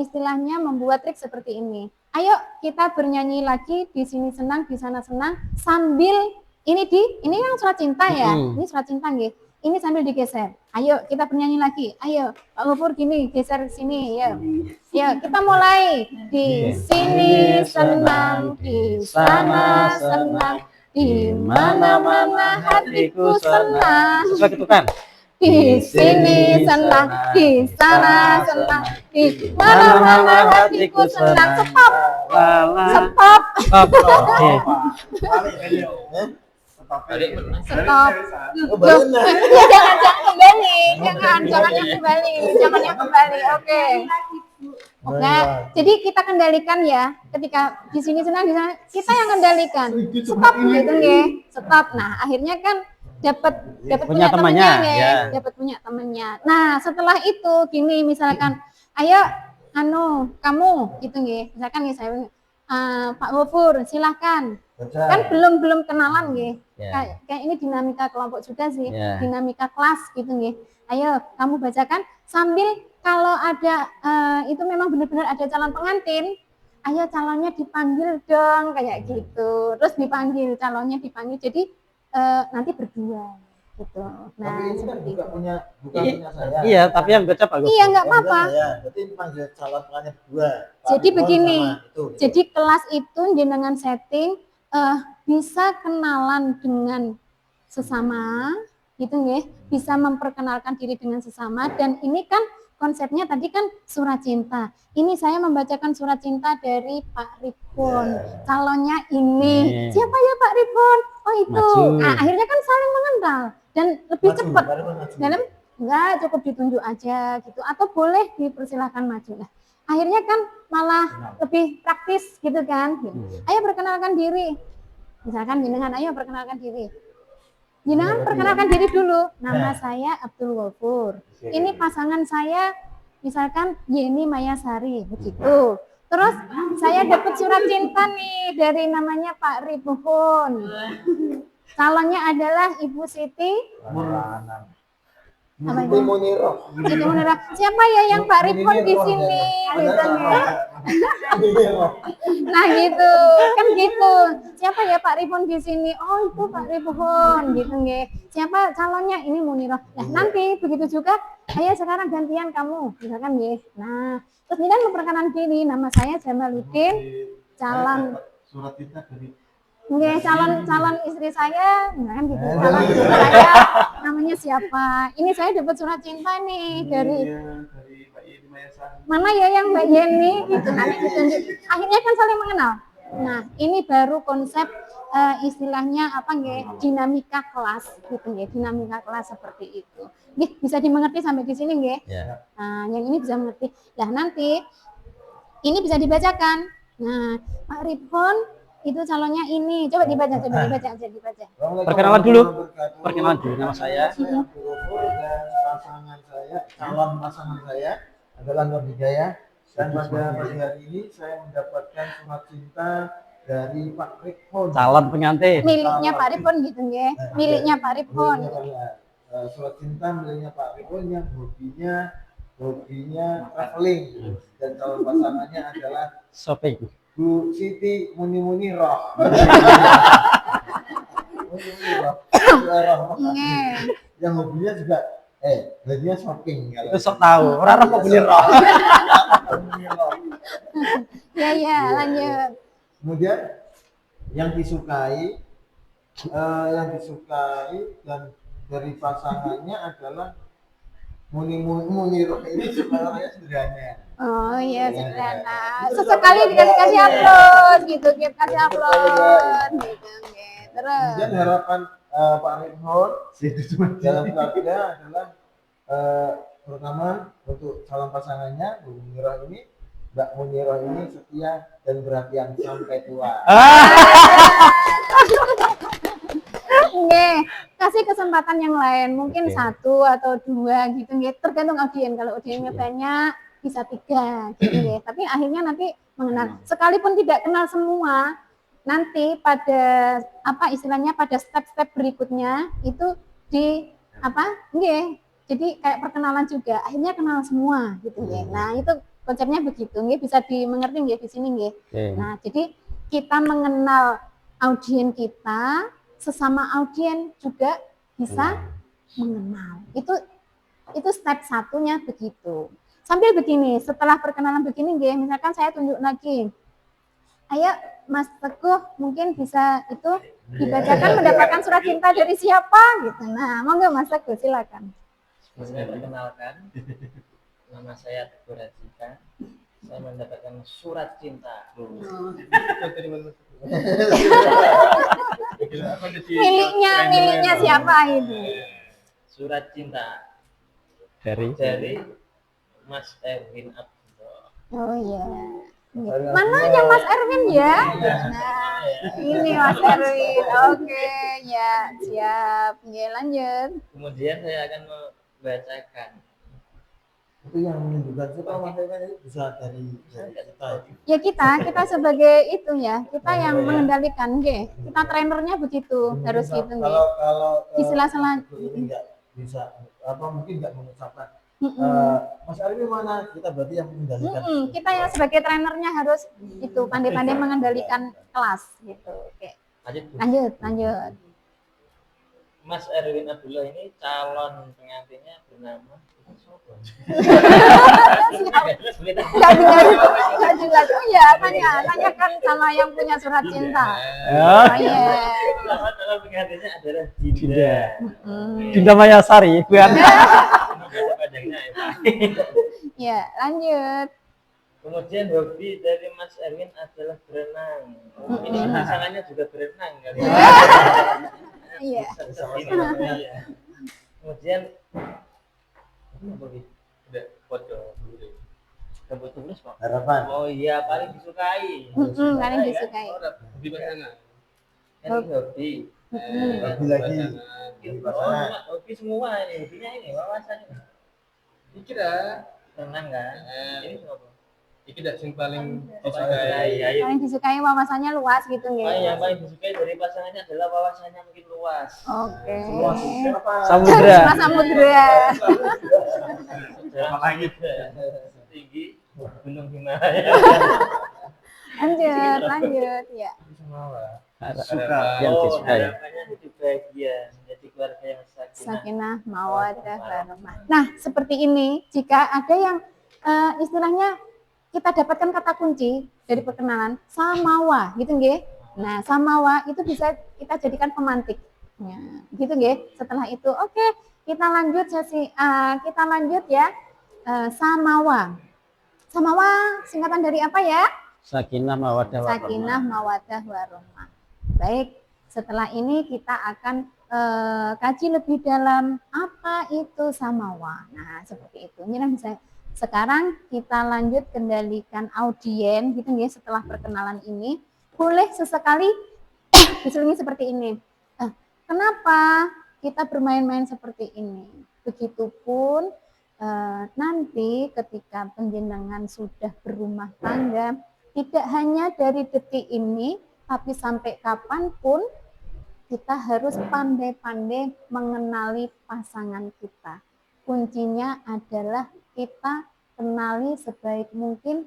istilahnya membuat trik seperti ini. Ayo kita bernyanyi lagi, di sini senang, di sana senang, sambil ini yang surat cinta ya, ini surat cinta nggih. Ini sambil digeser. Ayo kita bernyanyi lagi. Ayo Pak Gofur gini, geser sini ya. Ya kita mulai. Di sini senang, di sana senang, di mana-mana hatiku senang. Sesuai ketukan. Di sini senang, di sana senang, di mana-mana hatiku senang. Stop, stop, Oke. stop. Loh, ya jangan kembali, jangan yang kembali. Oke. Oke, jadi kita kendalikan ya. Ketika di sini senang, di sana kita yang kendalikan. Stop gitu nggih. Stop. Nah, akhirnya kan dapat punya temannya ya. Dapat punya temannya. Nah, setelah itu gini misalkan, ayo kamu gitu nggih. Misalkan nih saya Pak Gofur, silahkan. Kan belum kenalan nggih. Kayak ini dinamika kelompok juga sih, dinamika kelas gitu nggih. Ayo kamu bacakan sambil kalau ada itu memang benar-benar ada calon pengantin, ayo calonnya dipanggil dong kayak gitu. Terus dipanggil calonnya dipanggil, jadi nanti berdua gitu. Nah, tapi ini kan bukan punya saya. Iya, tapi yang baca Pak Gofur. Iya, nggak apa-apa. Berarti panggil calon pengantin dua. Jadi begini, jadi kelas itu jenengan setting bisa kenalan dengan sesama gitu nggih, bisa memperkenalkan diri dengan sesama, dan ini kan konsepnya tadi kan surat cinta. Ini saya membacakan surat cinta dari Pak Ripon. Calonnya ini. Siapa ya Pak Ripon? Oh itu. Nah, akhirnya kan saling mengenal dan lebih cepat. Dalam enggak cukup ditunjuk aja gitu, atau boleh dipersilahkan maju. Nah, akhirnya kan malah lebih praktis gitu kan. Ayo perkenalkan diri. Misalkan jenengan, ayo perkenalkan diri. Jenengan perkenalkan diri dulu. Nama saya Abdul Gofur. Ini pasangan saya misalkan Yeni Mayasari, begitu. Terus saya dapat surat cinta nih dari namanya Pak Ripon. Calonnya adalah Ibu Siti Siti Munirah. Siapa ya yang Pak Ripon di sini? Gitu nih. Nah gitu, kan gitu. Siapa ya Pak Ripon di sini? Oh itu Pak Ripon, gitu nggih. Siapa calonnya? Ini Munirah. Nah nanti begitu juga. Ayo sekarang gantian kamu, misalkan nggih. Nah terus ini kan memperkenalkan diri. Nama saya Jamaluddin. Calon surat cinta dari nggih, calon istri saya, misalkan gitu. Calon istri saya namanya siapa? Ini saya dapat surat cinta nih dari Mbak Yeni Mayasari. mana ya yang Mbak Yeni gitu, nanti ditunjuk. Akhirnya kan saling mengenal. Nah, ini baru konsep istilahnya apa nggih? Dinamika kelas gitu nggih, dinamika kelas seperti itu. Nggih, bisa dimengerti sampai di sini nggih? Nah, yang ini bisa mengerti. Nah, nanti ini bisa dibacakan. Nah, Pak Ripon itu calonnya ini. Coba dibaca. Perkenalan dulu nama saya. Dan pasangan saya, calon pasangan saya adalah Nur Hidayah. Dan pada pagi hari ini saya mendapatkan surat cinta dari Pak Ripon. Calon pengantin. Miliknya Pak Ripon gitu nggih. Miliknya Pak Ripon. Surat cinta miliknya Pak Ripon yang hobinya traveling, dan calon pasangannya adalah Shopping. Bu Siti Munirah. Yang hobinya juga hobinya shopping. Itu sok tahu. Orang kok beli roh. Ya, lanjut. Kemudian yang disukai dan dari pasangannya adalah Munirah ini sebenarnya sederhana. Oh iya, sederhana. Sesekali dikasih upload gitu, kasih upload gitu. Terus. Kemudian harapan Pak Ripon dalam keluarga adalah pertama untuk calon pasangannya Bu Munirah ini, Mbak Munirah ini setia dan perhatian sampai tua. Nggih, kasih kesempatan yang lain, mungkin 1 atau 2 gitu nggih, tergantung audien. Kalau audiennya banyak bisa 3 gitu nggih. Tapi akhirnya nanti mengenal. Sekalipun tidak kenal semua, nanti pada apa istilahnya pada step-step berikutnya itu di apa? Nggih. Jadi kayak perkenalan juga, akhirnya kenal semua gitu nggih. Nah, itu Konsepnya begitu, nggih, bisa dimengerti nggih di sini nggih. Oke. Nah, jadi kita mengenal audien kita, sesama audien juga bisa mengenal. Itu step satunya begitu. Sambil begini, setelah perkenalan begini nggih, misalkan saya tunjuk lagi. Ayo Mas Teguh mungkin bisa itu dibacakan mendapatkan surat cinta dari siapa gitu. Nah, monggo Mas Teguh silakan. Saya perkenalkan, nama saya Teguh Rajika. Saya mendapatkan surat cinta. Miliknya siapa itu? Surat cinta Dari dari Mas Erwin Abdullah. Oh iya. Mana yang Mas Erwin ya? Nah, ini Mas Erwin. Oke, ya siap. Oke, lanjut. Kemudian saya akan membacakan. Itu yang menunjukkan siapa Mas Erwin itu bisa dari kita. Ya kita sebagai itu ya, kita yang mengendalikan, nggih. Kita trainernya begitu, harus gitu nggih. Kalau Di sela-sela ini nggak bisa mungkin nggak mengucapkan Mas Erwin mana, kita berarti yang mengendalikan. Kita yang sebagai trainernya harus itu pandai-pandai mengendalikan kelas gitu. Oke. Lanjut. Mas Erwin Abdullah ini calon pengantinnya bernama Enggak jelas. Oh ya, tanyakan sama yang punya surat cinta. Oh iya. Calon pengantinnya adalah Dinda. Dinda Mayasari, bukan? Ya, lanjut. Kemudian hobi dari Mas Erwin adalah berenang. Ini pasangannya juga berenang kali. Iya. Kemudian udah foto tulis Pak. Harapan. Oh iya, paling disukai. Paling disukai. Hobi pasangan. Hobi. Hobi lagi. Oh, hobi semua ini. Hobinya ini wawasannya. Iki dah tenang kan? Ini apa? Iki dah yang paling disukai. Paling disukai wawasannya luas gitu nggih. Yang paling disukai dari pasangannya adalah wawasannya mungkin luas. Oke. Samudra. Mas Samudra. Apalagi tinggi Gunung Himalaya. Lanjut ya. Suka. Yang disukai. Harapannya hidup bahagia, menjadi keluarga yang Sakinah mawaddah warahmah. Nah, seperti ini jika ada yang istilahnya kita dapatkan kata kunci dari perkenalan samawa gitu nggih. Nah, samawa itu bisa kita jadikan pemantik. Ya, gitu nggih. Setelah itu oke, kita lanjut kita lanjut ya. Samawa. Samawa singkatan dari apa ya? Sakinah mawaddah warahmah. Sakinah mawaddah warahmah. Baik, setelah ini kita akan kaji lebih dalam apa itu samawa. Nah, seperti itu. Ini bisa sekarang kita lanjut kendalikan audien gitu ya setelah perkenalan ini. Boleh sesekali diselingi seperti ini. Kenapa kita bermain-main seperti ini? Begitupun nanti ketika penjenengan sudah berumah tangga, tidak hanya dari detik ini, tapi sampai kapanpun kita harus pandai-pandai mengenali pasangan kita. Kuncinya adalah kita kenali sebaik mungkin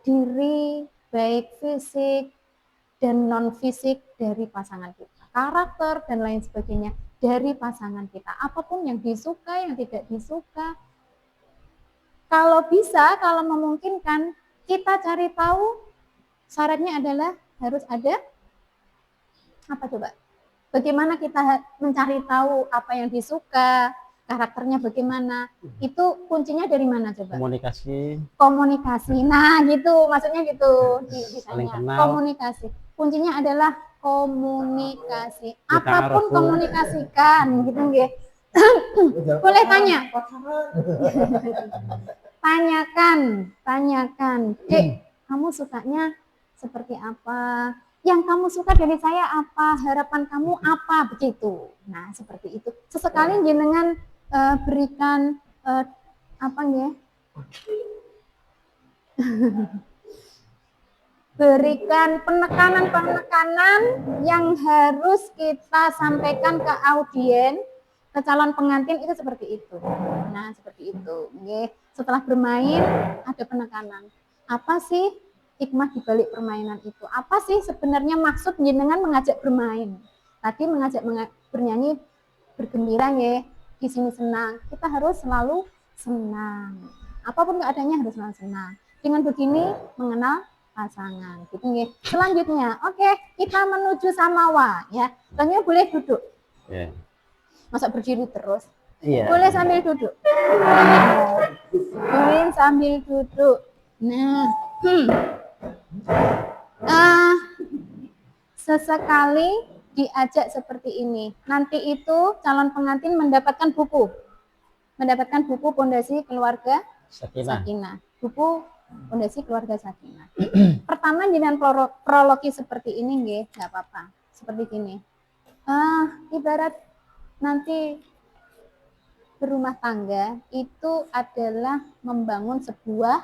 diri, baik fisik dan non fisik dari pasangan kita. Karakter dan lain sebagainya dari pasangan kita. Apapun yang disuka, yang tidak disuka. Kalau bisa, kalau memungkinkan, kita cari tahu, syaratnya adalah harus ada apa coba? Bagaimana kita mencari tahu apa yang disuka, karakternya bagaimana? Itu kuncinya dari mana coba? Komunikasi. Nah, gitu, maksudnya gitu. Saling kenal. Komunikasi. Kuncinya adalah komunikasi. Apapun komunikasikan, gitu nggih. Boleh tanya. Tanyakan. Dek, kamu sukanya seperti apa? Yang kamu suka dari saya apa? Harapan kamu apa? Begitu. Nah, seperti itu. Sesekali jenengan berikan apa ya? Berikan penekanan yang harus kita sampaikan ke audien ke calon pengantin itu seperti itu. Nah, seperti itu. Oke. Setelah bermain ada penekanan. Apa sih hikmah di balik permainan itu? Apa sih sebenarnya maksud jenengan mengajak bermain? Tadi mengajak bernyanyi, bergembira ya, di sini senang. Kita harus selalu senang. Apapun keadaannya harus selalu senang. Dengan begini mengenal pasangan. Gitu ya. Selanjutnya, oke, kita menuju Samawa ya. Tanya boleh duduk. Ya. Masa berdiri terus? Iya. Boleh sambil duduk. Boleh sambil duduk. Nah, sesekali diajak seperti ini. Nanti itu calon pengantin mendapatkan buku. Mendapatkan buku Pondasi Keluarga Sakinah. Buku Pondasi Keluarga Sakinah. Pertama jangan prologi seperti ini nggih, enggak apa-apa. Seperti gini. Ibarat nanti berumah tangga itu adalah membangun sebuah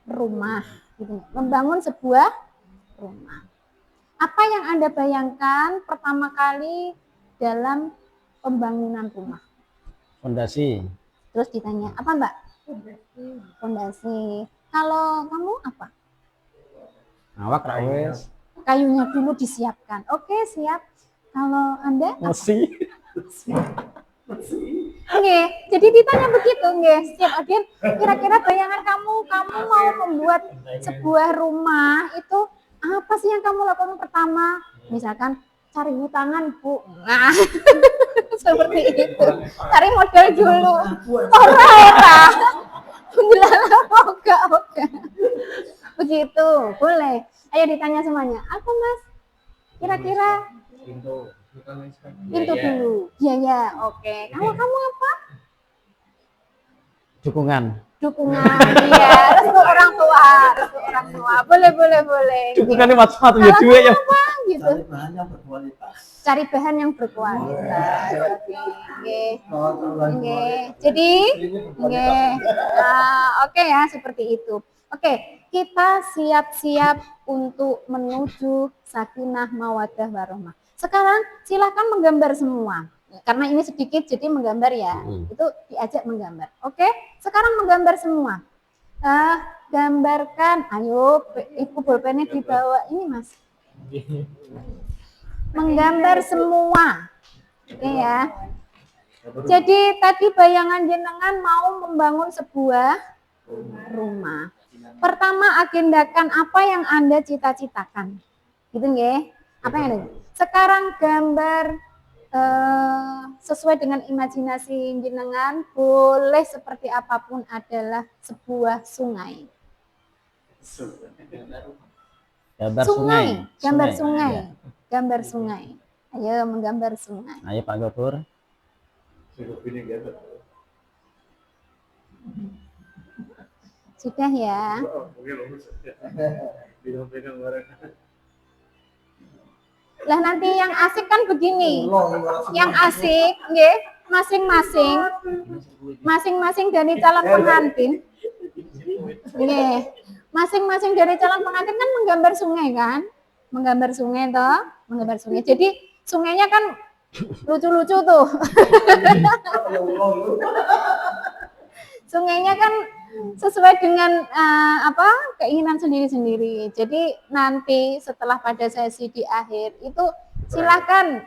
rumah, gitu. Membangun sebuah rumah. Apa yang Anda bayangkan pertama kali dalam pembangunan rumah? Fondasi. Terus ditanya, apa Mbak? Fondasi. Kalau kamu apa? Awak rawes. Kayunya dulu disiapkan. Oke, siap. Kalau Anda? Masih. Nggih, jadi ditanya begitu nggih. Setiap agen, kira-kira bayangan kamu mau membuat sebuah rumah itu apa sih yang kamu lakukan pertama? Misalkan cari hutangan, Bu. Nah, seperti itu. Cari modal dulu. Ora. Oke. Begitu, boleh. Ayo ditanya semuanya. Apa Mas? Kira-kira pintu dulu. Iya, oke. Kalau kamu apa? Dukungan. Iya. Restu orang tua. Boleh. Dukungan ini macam-macam ya dua ya. Apa gitu? Cari bahan yang berkualitas. Cari bahan yang berkualitas. Oke. Jadi, oke ya seperti itu. Oke, kita siap-siap untuk menuju Sakinah Mawaddah Warahmah. Sekarang silakan menggambar semua. Karena ini sedikit jadi menggambar ya. Itu diajak menggambar. Oke, sekarang menggambar semua. Gambarkan. Ayo, Ibu bolpennya dibawa ini, Mas. Menggambar semua. Oke ya. Jadi tadi bayangan jenengan mau membangun sebuah rumah. Pertama agendakan apa yang Anda cita-citakan. Gitu nggih? Apa yang ada? Sekarang gambar sesuai dengan imajinasi jenengan, boleh seperti apapun adalah sebuah sungai. Gambar sungai. Ayo menggambar sungai. Ayo Pak Gopur. Sudah ya. Lah nanti yang asik kan begini. Yang asik, nggih, masing-masing dari calon pengantin. Nggih. Masing-masing dari calon pengantin kan menggambar sungai kan? Menggambar sungai toh, menggambar sungai. Jadi sungainya kan lucu-lucu tuh. Sungainya kan sesuai dengan keinginan sendiri-sendiri. Jadi nanti setelah pada sesi di akhir itu silahkan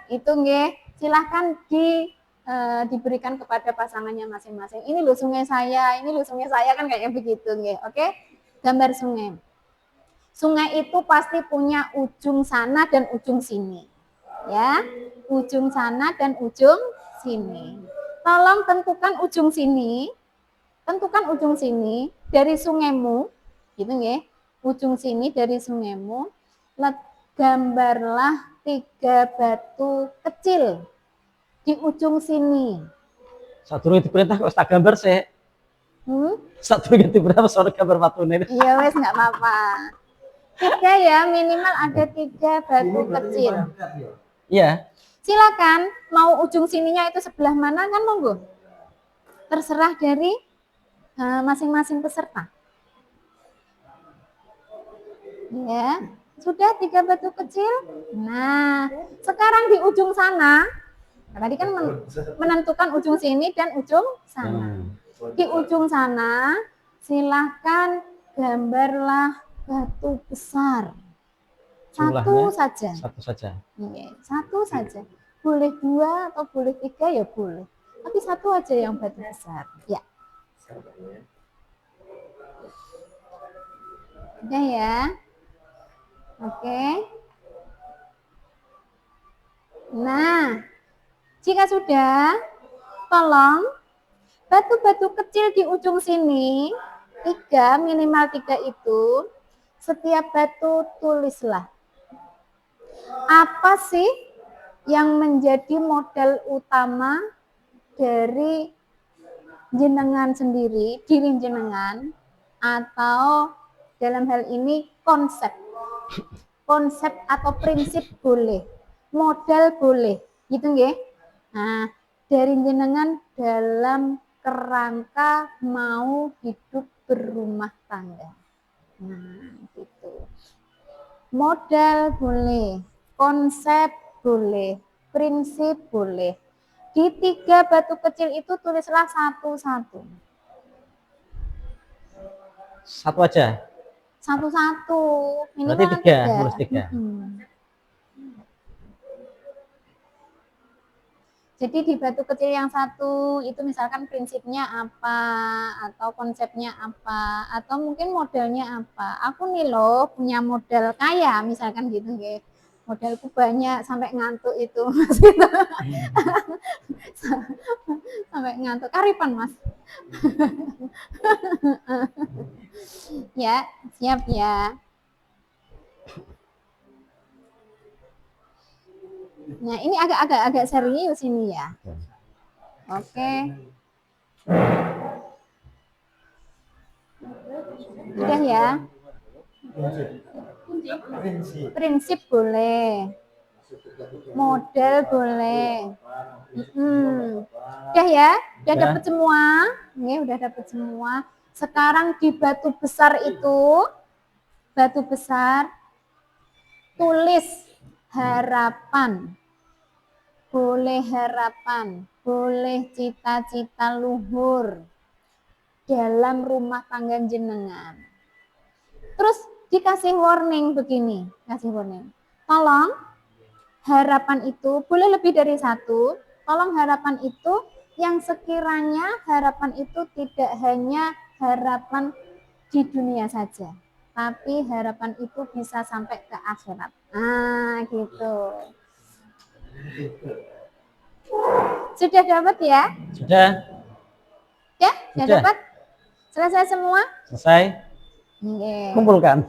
diberikan kepada pasangannya masing-masing. Ini loh sungai saya kan kayak begitu nggih. Oke? Gambar sungai. Sungai itu pasti punya ujung sana dan ujung sini. Ya, ujung sana dan ujung sini. Tolong tentukan ujung sini. Tentukan ujung sini dari sungaimu, gitu nggih. Ujung sini dari sungaimu, gambarlah 3 batu kecil di ujung sini. Sadurunge diperintah kok tak gambar sih. Sadurunge diperintah soal gambar batune. Iya wes nggak apa-apa. 3 ya, minimal ada 3 batu kecil. Iya. Silakan mau ujung sininya itu sebelah mana kan monggo. Terserah dari masing-masing peserta. Ya, sudah 3 batu kecil. Nah, sekarang di ujung sana Nah, tadi kan menentukan ujung sini dan ujung sana. Di ujung sana silahkan gambarlah batu besar. Satu Jumlahnya saja. satu saja. Iya, satu saja. Boleh 2 atau boleh 3 ya boleh. Tapi satu aja yang batu besar. Ya. Udah ya. Oke. Nah, jika sudah, tolong batu-batu kecil di ujung sini, 3, minimal 3 itu, setiap batu tulislah. Apa sih yang menjadi modal utama dari jenengan sendiri, diri jenengan, atau dalam hal ini konsep atau prinsip boleh, modal boleh, gitu nggih. Nah, dari jenengan dalam kerangka mau hidup berumah tangga. Nah, gitu. Modal boleh, konsep boleh, prinsip boleh. Di 3 batu kecil itu tulislah satu-satu. Satu aja. Satu-satu, Berarti minimal 3, 3. nulis 3. Jadi di batu kecil yang satu itu misalkan prinsipnya apa, atau konsepnya apa, atau mungkin modalnya apa. Aku nih loh punya modal kaya, misalkan gitu nggih. Modalku banyak sampai ngantuk itu, Mas. Sampai ngantuk. Karipan, Mas. Ya, siap ya. Nah, ini agak serius ini ya. Oke. Udah ya. Prinsip boleh. Model boleh. Udah ya? Udah dapat semua? Nih, udah dapat semua. Sekarang di batu besar itu, batu besar, tulis harapan. Boleh harapan, boleh cita-cita luhur dalam rumah tangga jenengan. Terus dikasih warning begini, kasih warning. Tolong harapan itu boleh lebih dari 1. Tolong harapan itu yang sekiranya harapan itu tidak hanya harapan di dunia saja, tapi harapan itu bisa sampai ke akhirat. Nah, gitu. Sudah dapat ya? Sudah. Ya, sudah dapat? Selesai semua? Selesai. Nggih. Kumpulkan.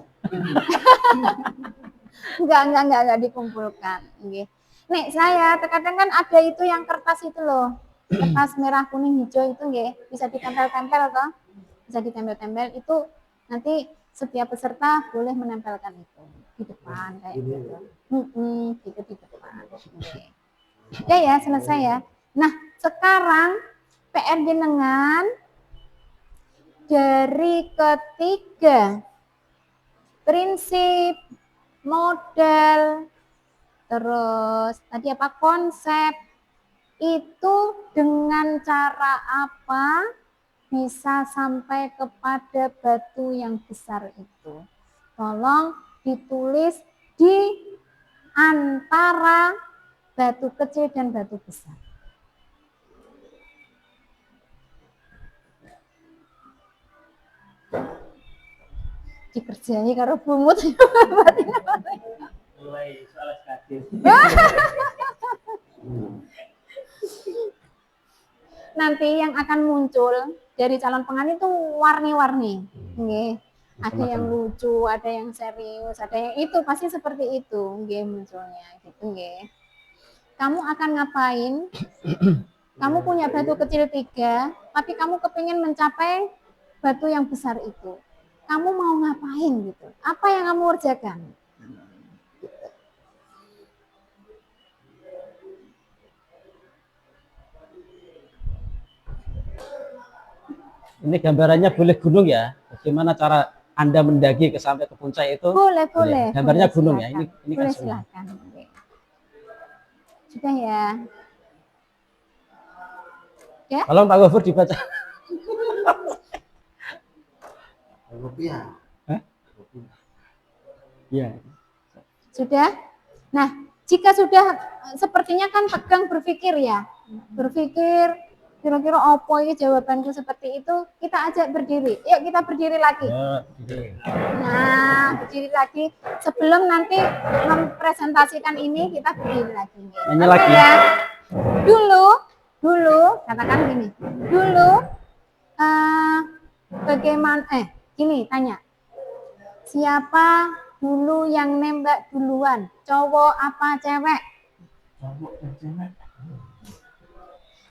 Enggak dikumpulkan. Nggih. Nih, saya terkadang kan ada itu yang kertas itu loh. Kertas merah, kuning, hijau itu nggih, bisa ditempel-tempel atau bisa ditempel-tempel itu nanti setiap peserta boleh menempelkan itu di depan kayak gitu. Gitu di depan. Nggih. Ya, selesai ya. Nah, sekarang PR jenengan dari ketiga prinsip, model, terus tadi apa konsep itu dengan cara apa bisa sampai kepada batu yang besar itu. Tolong ditulis di antara batu kecil dan batu besar. Dikerjai karo bumut. Mulai soal SKD. Nanti yang akan muncul dari calon pengantin itu warni-warni. Nggih. Ada yang lucu, ada yang serius, ada yang itu pasti seperti itu nggih munculnya gitu nggih. Kamu akan ngapain? Kamu punya batu kecil 3, tapi kamu kepingin mencapai batu yang besar itu. Kamu mau ngapain gitu? Apa yang kamu kerjakan? Ini gambarannya boleh gunung ya. Bagaimana cara Anda mendaki sampai ke puncak itu? Boleh. Gambarnya boleh, gunung ya. silakan. Ini boleh kan silakan. Sudah ya. Ya? Tolong Pak Gofur dibaca. Rupiah. Hah? Iya. Sudah? Nah, jika sudah sepertinya kan tegang berpikir ya. Berpikir kira-kira apa ini jawabanku seperti itu, kita ajak berdiri. Yuk kita berdiri lagi. Nah, berdiri lagi. Sebelum nanti mempresentasikan ini, kita berdiri lagi. Nyanyi Oke lagi. ya. Dulu, katakan gini. Dulu, gini, tanya. Siapa dulu yang nembak duluan? Cowok apa cewek? Cowok dan cewek.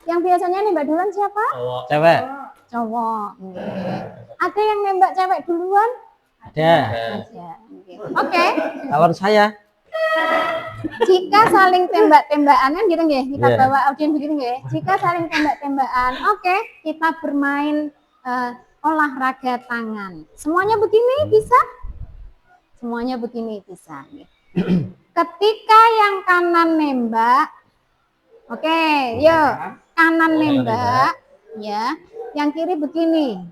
Yang biasanya nembak duluan siapa? Cewek. Cowok. Ada yang nembak cewek duluan? Ada. Ada. Oke. Lawan saya. Jika saling tembak-tembakan kan gitu nggih, kita Iya. bawa audiens begini nggih. Jika saling tembak-tembakan, oke, kita bermain olahraga tangan. Semuanya begini bisa? Semuanya begini bisa. Ketika yang kanan nembak, oke, yuk kanan nembak, ya, yang kiri begini.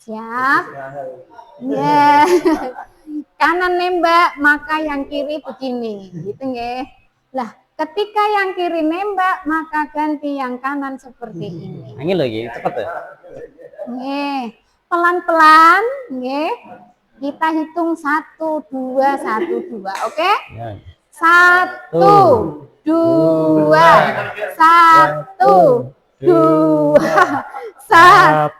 Siap? Ya. Kanan nembak, maka yang kiri begini, gitu nggih. Lah, ketika yang kiri nembak, maka ganti yang kanan seperti ini. Angin lagi, cepet ya. Nggih. Pelan-pelan, nggih. Kita hitung 1 2 1 2, oke? Ya. 1 2 1 2 1.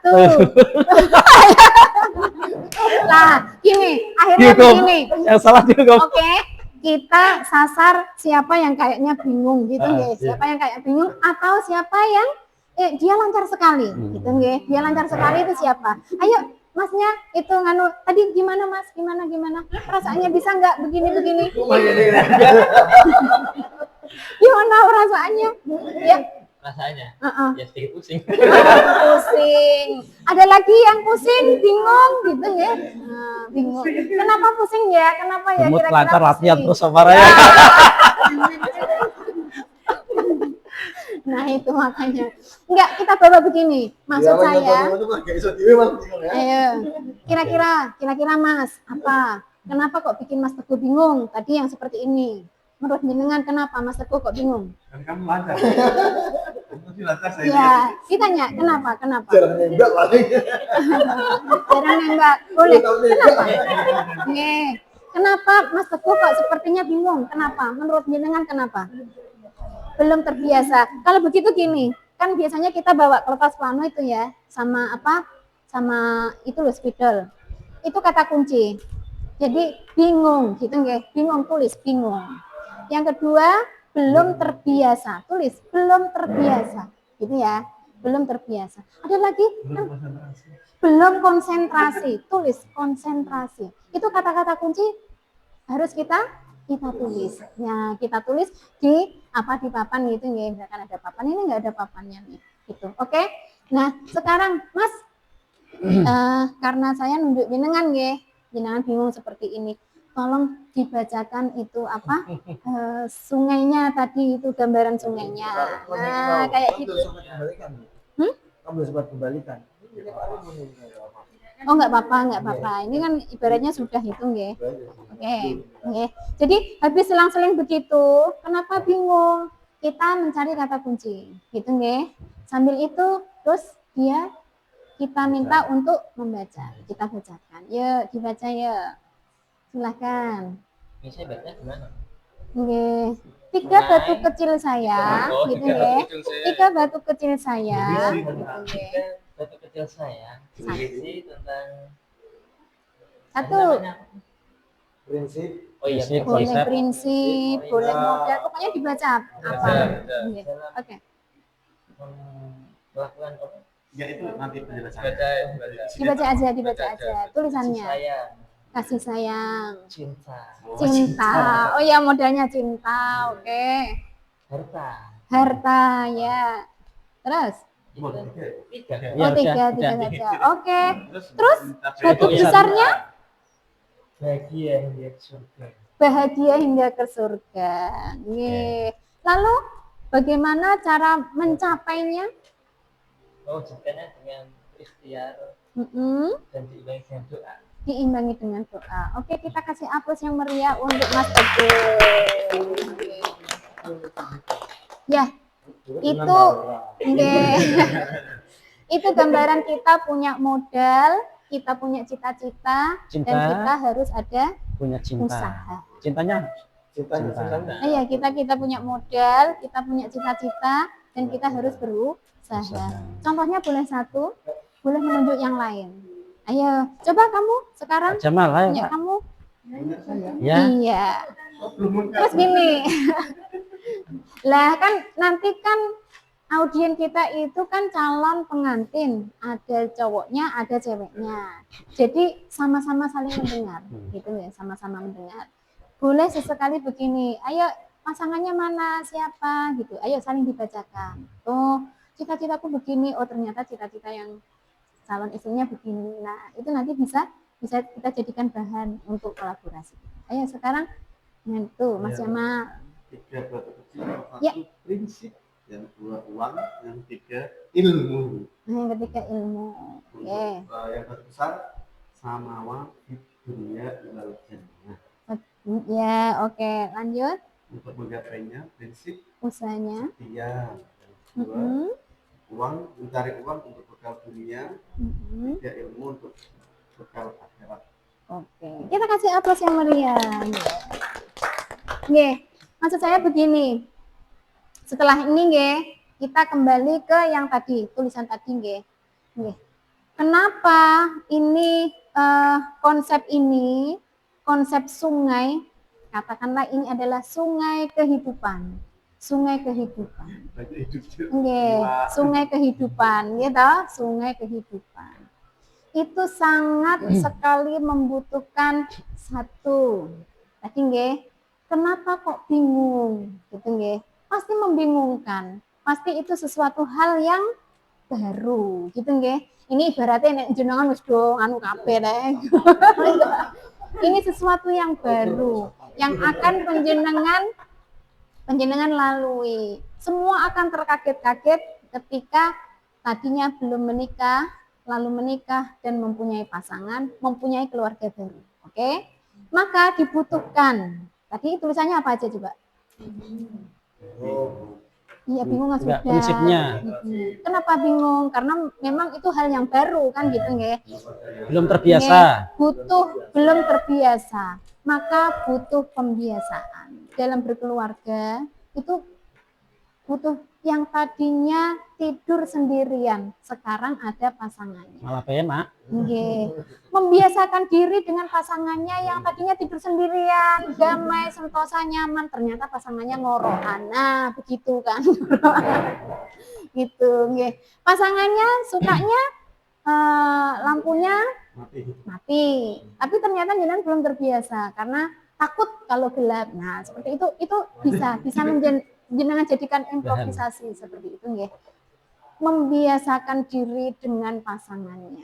Nah, gini, akhirnya begini. Yang salah juga. Oke, kita sasar siapa yang kayaknya bingung gitu nggih. Iya. Siapa yang kayak bingung atau siapa yang dia lancar sekali gitu nggih. Dia lancar sekali itu siapa? Ayo Masnya itu nganu tadi gimana Mas? Gimana? Perasaannya bisa nggak begini? Gimana perasaannya? Ya, Rasanya ya sedikit pusing. pusing. Ada lagi yang pusing, bingung gitu ya. Bingung. Kenapa pusing ya? Kenapa ya Gemut kira-kira lancar latihan pusing? terus sama Raya. Nah itu makanya. Enggak, kita bawa begini. Maksud saya, ayo, kira-kira Mas, apa? Kenapa kok bikin Mas Teguh bingung? Tadi yang seperti ini. Menurut jenengan kenapa Mas Teguh kok bingung? Kamu lancar. Ya, ditanya kenapa? Jarang nembak paling. Jarang nembak. Boleh. Kenapa? Nih, kenapa Mas Teguh kok sepertinya bingung? Kenapa? Menurut jenengan kenapa? Belum terbiasa. Kalau begitu gini, kan biasanya kita bawa kertas plano itu ya, sama apa? Sama itu loh spidol. Itu kata kunci. Jadi bingung, gitu nggih. Bingung, tulis bingung. Yang kedua, belum terbiasa. Tulis belum terbiasa. Gitu ya. Belum terbiasa. Ada lagi? Belum konsentrasi. Tulis konsentrasi. Itu kata-kata kunci harus kita tulis. Ya, kita tulis di papan gitu nggih. Misalkan ada papan, ini enggak ada papannya nih. Gitu. Oke? Nah, sekarang Mas karena saya nunjuk jenengan nggih. Jenengan bingung seperti ini. Tolong dibacakan itu sungainya tadi, itu gambaran sungainya. Nah, kayak gitu. Kamu sempat kembalikan. Oh, enggak apa-apa. Ini kan ibaratnya sudah itu nggih. Oke. Jadi habis selang-seling begitu, kenapa bingung? Kita mencari kata kunci. Gitu nggih. Sambil itu terus kita minta untuk membaca. Kita bacakan. Yuk, dibaca yuk. Silahkan. Bisa baca gimana? Nggih. 3 batu kecil saya, gitu nggih. 3 batu kecil saya, gitu nggih. Batu kecil saya berisi tentang 1. Prinsip. oh iya Prinsip. Boleh Konsep. prinsip, boleh modal, pokoknya dibaca apa. Nggih. Oke. melakukan apa? Ya itu nanti penjelasan. Dibaca aja tulisannya. Kasih sayang, cinta. Oh ya, modalnya cinta. Oke. Harta ya. Terus? Tiga. Ya, Oh, tiga udah. saja. Oke. Terus batu besarnya bahagia hingga ke surga. Nggih. Lalu bagaimana cara mencapainya? mewujudkannya dengan ikhtiar Mm-mm. dan diimbangi dengan doa. Diimbangi dengan doa. Oke, kita kasih aplaus yang meriah untuk Mas Teguh. Ya, itu nggih. Itu gambaran kita punya modal, kita punya cita-cita, dan Cinta. kita harus ada Punya cinta. usaha. Cintanya Cinta. Iya, kita punya modal, kita punya cita-cita, dan kita harus berusaha. Contohnya boleh satu, boleh menunjuk yang lain. Ayo, coba kamu sekarang. Pak Jamal, ayo Ya, Pak. kamu. Ya. Iya. Terus gini. Lah kan nanti kan audien kita itu kan calon pengantin, ada cowoknya, ada ceweknya. Jadi sama-sama saling mendengar, gitu ya, sama-sama mendengar. Boleh sesekali begini, ayo pasangannya mana, siapa, gitu. Ayo saling dibacakan. Oh, cita-citaku begini, oh ternyata cita-cita yang calon istrinya begini. Nah, itu nanti bisa kita jadikan bahan untuk kolaborasi. Ayo sekarang, nah tuh Mas Jamal. 3 batu kecil, yang Ya. 1 prinsip, yang 2 uang, yang 3 ilmu. Nah, yang ketiga ilmu. Oke. Untuk yang besar samawa di dunia ilal jannah. Ya, oke. Lanjut Untuk menggapainya prinsip usahanya. setia, yang 2 Mm-mm. uang, mencari uang untuk bekal dunia, Mm-mm. 3 ilmu untuk bekal akhirat. Oke. Kita kasih aplaus yang meriah. Nggih. Maksud saya begini. Setelah ini nggih, kita kembali ke yang tadi, tulisan tadi nggih. Nggih. Kenapa ini konsep sungai, katakanlah ini adalah sungai kehidupan. Sungai kehidupan. Banyak hidup. Nggih, sungai kehidupan, gitu, sungai kehidupan. Itu sangat sekali membutuhkan satu. Tadi nggih, kenapa kok bingung? Gitu nggih. Pasti membingungkan. Pasti itu sesuatu hal yang baru, gitu nggih. Ini ibaratnya nek jenengan wis do anu kabeh teh. Ini sesuatu yang baru yang akan penjenengan lalui. Semua akan terkaget-kaget ketika tadinya belum menikah, lalu menikah dan mempunyai pasangan, mempunyai keluarga baru. Oke? Maka dibutuhkan. Tadi tulisannya apa aja coba? Iya, bingung nggak Enggak, sudah. prinsipnya. Kenapa bingung? Karena memang itu hal yang baru kan gitu nggih. Belum terbiasa. Belum terbiasa. Maka butuh pembiasaan. Dalam berkeluarga itu butuh yang tadinya tidur sendirian, sekarang ada pasangannya. Malah penak. Nggih. Membiasakan diri dengan pasangannya yang tadinya tidur sendirian, damai, sentosa, nyaman, ternyata pasangannya ngorokan. Nah, begitu kan. Gitu, nggih. Pasangannya sukanya lampunya mati. Tapi ternyata jenengan belum terbiasa karena takut kalau gelap. Nah, seperti itu bisa jenengan jadikan improvisasi seperti itu nggih. Membiasakan diri dengan pasangannya.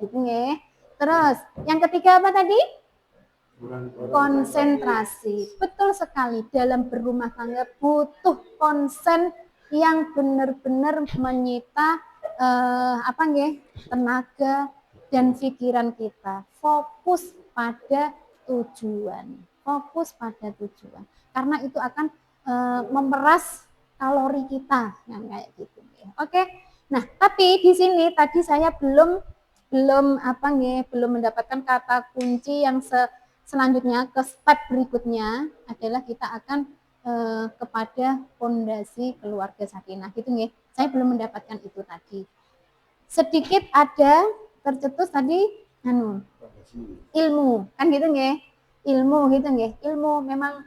Gitu nggih. Terus, yang ketiga apa tadi? Konsentrasi. Betul sekali, dalam berumah tangga butuh konsen yang benar-benar menyita tenaga dan pikiran kita. Fokus pada tujuan. Fokus pada tujuan. Karena itu akan memeras kalori kita yang kayak gitu. Oke. Nah, tapi di sini tadi saya belum mendapatkan kata kunci yang selanjutnya, ke step berikutnya adalah kita akan kepada fondasi keluarga sakinah gitu nggih. Saya belum mendapatkan itu tadi. Sedikit ada tercetus tadi ilmu, kan gitu nggih. Ilmu gitu nggih. Ilmu memang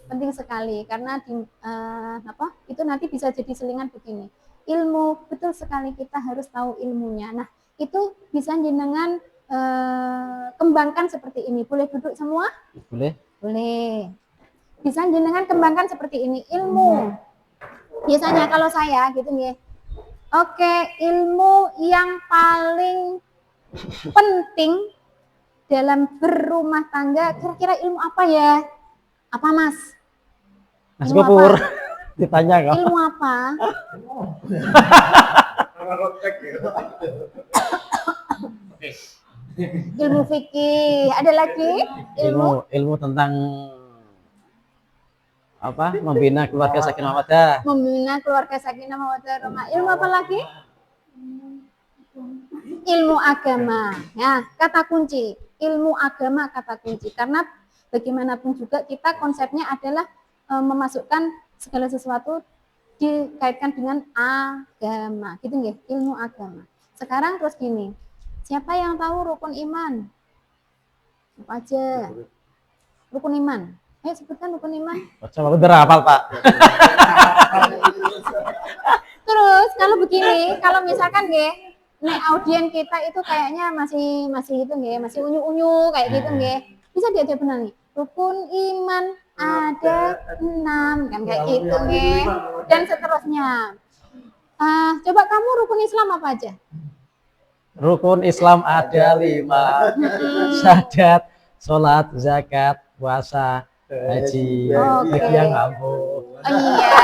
penting sekali karena itu nanti bisa jadi selingan begini. Ilmu, betul sekali kita harus tahu ilmunya. Nah, itu bisa jenengan kembangkan seperti ini. Boleh duduk semua? Boleh. Boleh. Bisa jenengan kembangkan seperti ini. Ilmu. Biasanya kalau saya gitu nih. Oke, ilmu yang paling penting dalam berumah tangga, kira-kira ilmu apa ya? Apa Mas? Mas Ilmu Gopur apa? ditanya kok. Ilmu apa? Ilmu fikih. Ada lagi? Ilmu tentang apa? Membina keluarga sakinah mawaddah. Membina keluarga sakinah mawaddah warahmah. Ilmu apa lagi? Ilmu agama. Ya, kata kunci. Ilmu agama kata kunci. Karena bagaimanapun juga kita konsepnya adalah memasukkan segala sesuatu dikaitkan dengan agama. Gitu nggih, ilmu agama. Sekarang terus gini. Siapa yang tahu rukun iman? Apa aja? Rukun iman. Ayo sebutkan rukun iman. Coba udah hafal, Pak. Terus kalau begini, kalau misalkan nggih, nek audien kita itu kayaknya masih itu nggih, masih unyu-unyu kayak gitu nggih. Bisa diajak benar nih. Rukun iman ada 6 kan kayak gitu nggih. Dan seterusnya. Coba kamu rukun Islam apa aja? Rukun Islam ada 5. Syahadat, sholat, zakat, puasa, haji. Oke. Yang ngampun. Iya,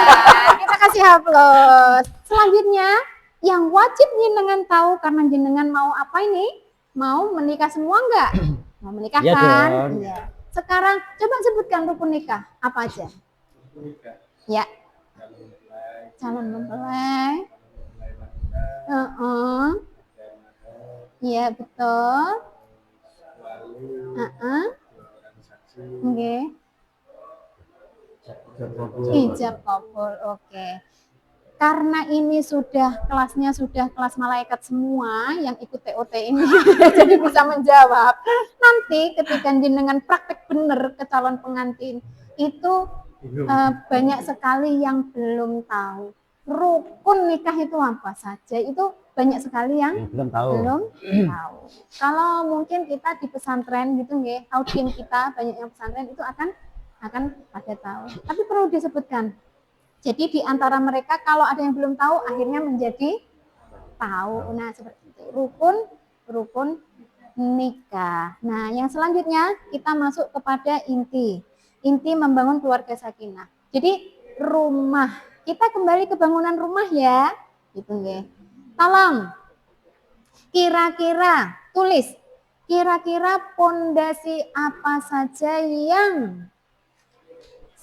kita kasih haplos. Selanjutnya, yang wajib jenengan tahu karena jenengan mau apa ini? Mau menikah semua enggak? Mau menikah Iya kan? dong. Iya. Sekarang coba sebutkan rukun nikah apa aja? Ya. Calon mempelai. Iya betul. Oke. Ijab kabul, oke. Karena ini kelasnya sudah kelas malaikat semua yang ikut TOT ini, jadi bisa menjawab. Nanti ketika jenengan praktek bener ke calon pengantin, itu banyak sekali yang belum tahu. Rukun nikah itu apa saja, itu banyak sekali yang Belum tahu. tahu. Kalau mungkin kita di pesantren gitu nggih, audien kita banyak yang pesantren itu akan pada tahu. Tapi perlu disebutkan. Jadi di antara mereka kalau ada yang belum tahu akhirnya menjadi tahu. Nah, seperti itu. Rukun nikah. Nah, yang selanjutnya kita masuk kepada inti. Inti membangun keluarga sakinah. Jadi rumah. Kita kembali ke bangunan rumah ya. Gitu nggih. Tolong. Kira-kira tulis. Kira-kira pondasi apa saja yang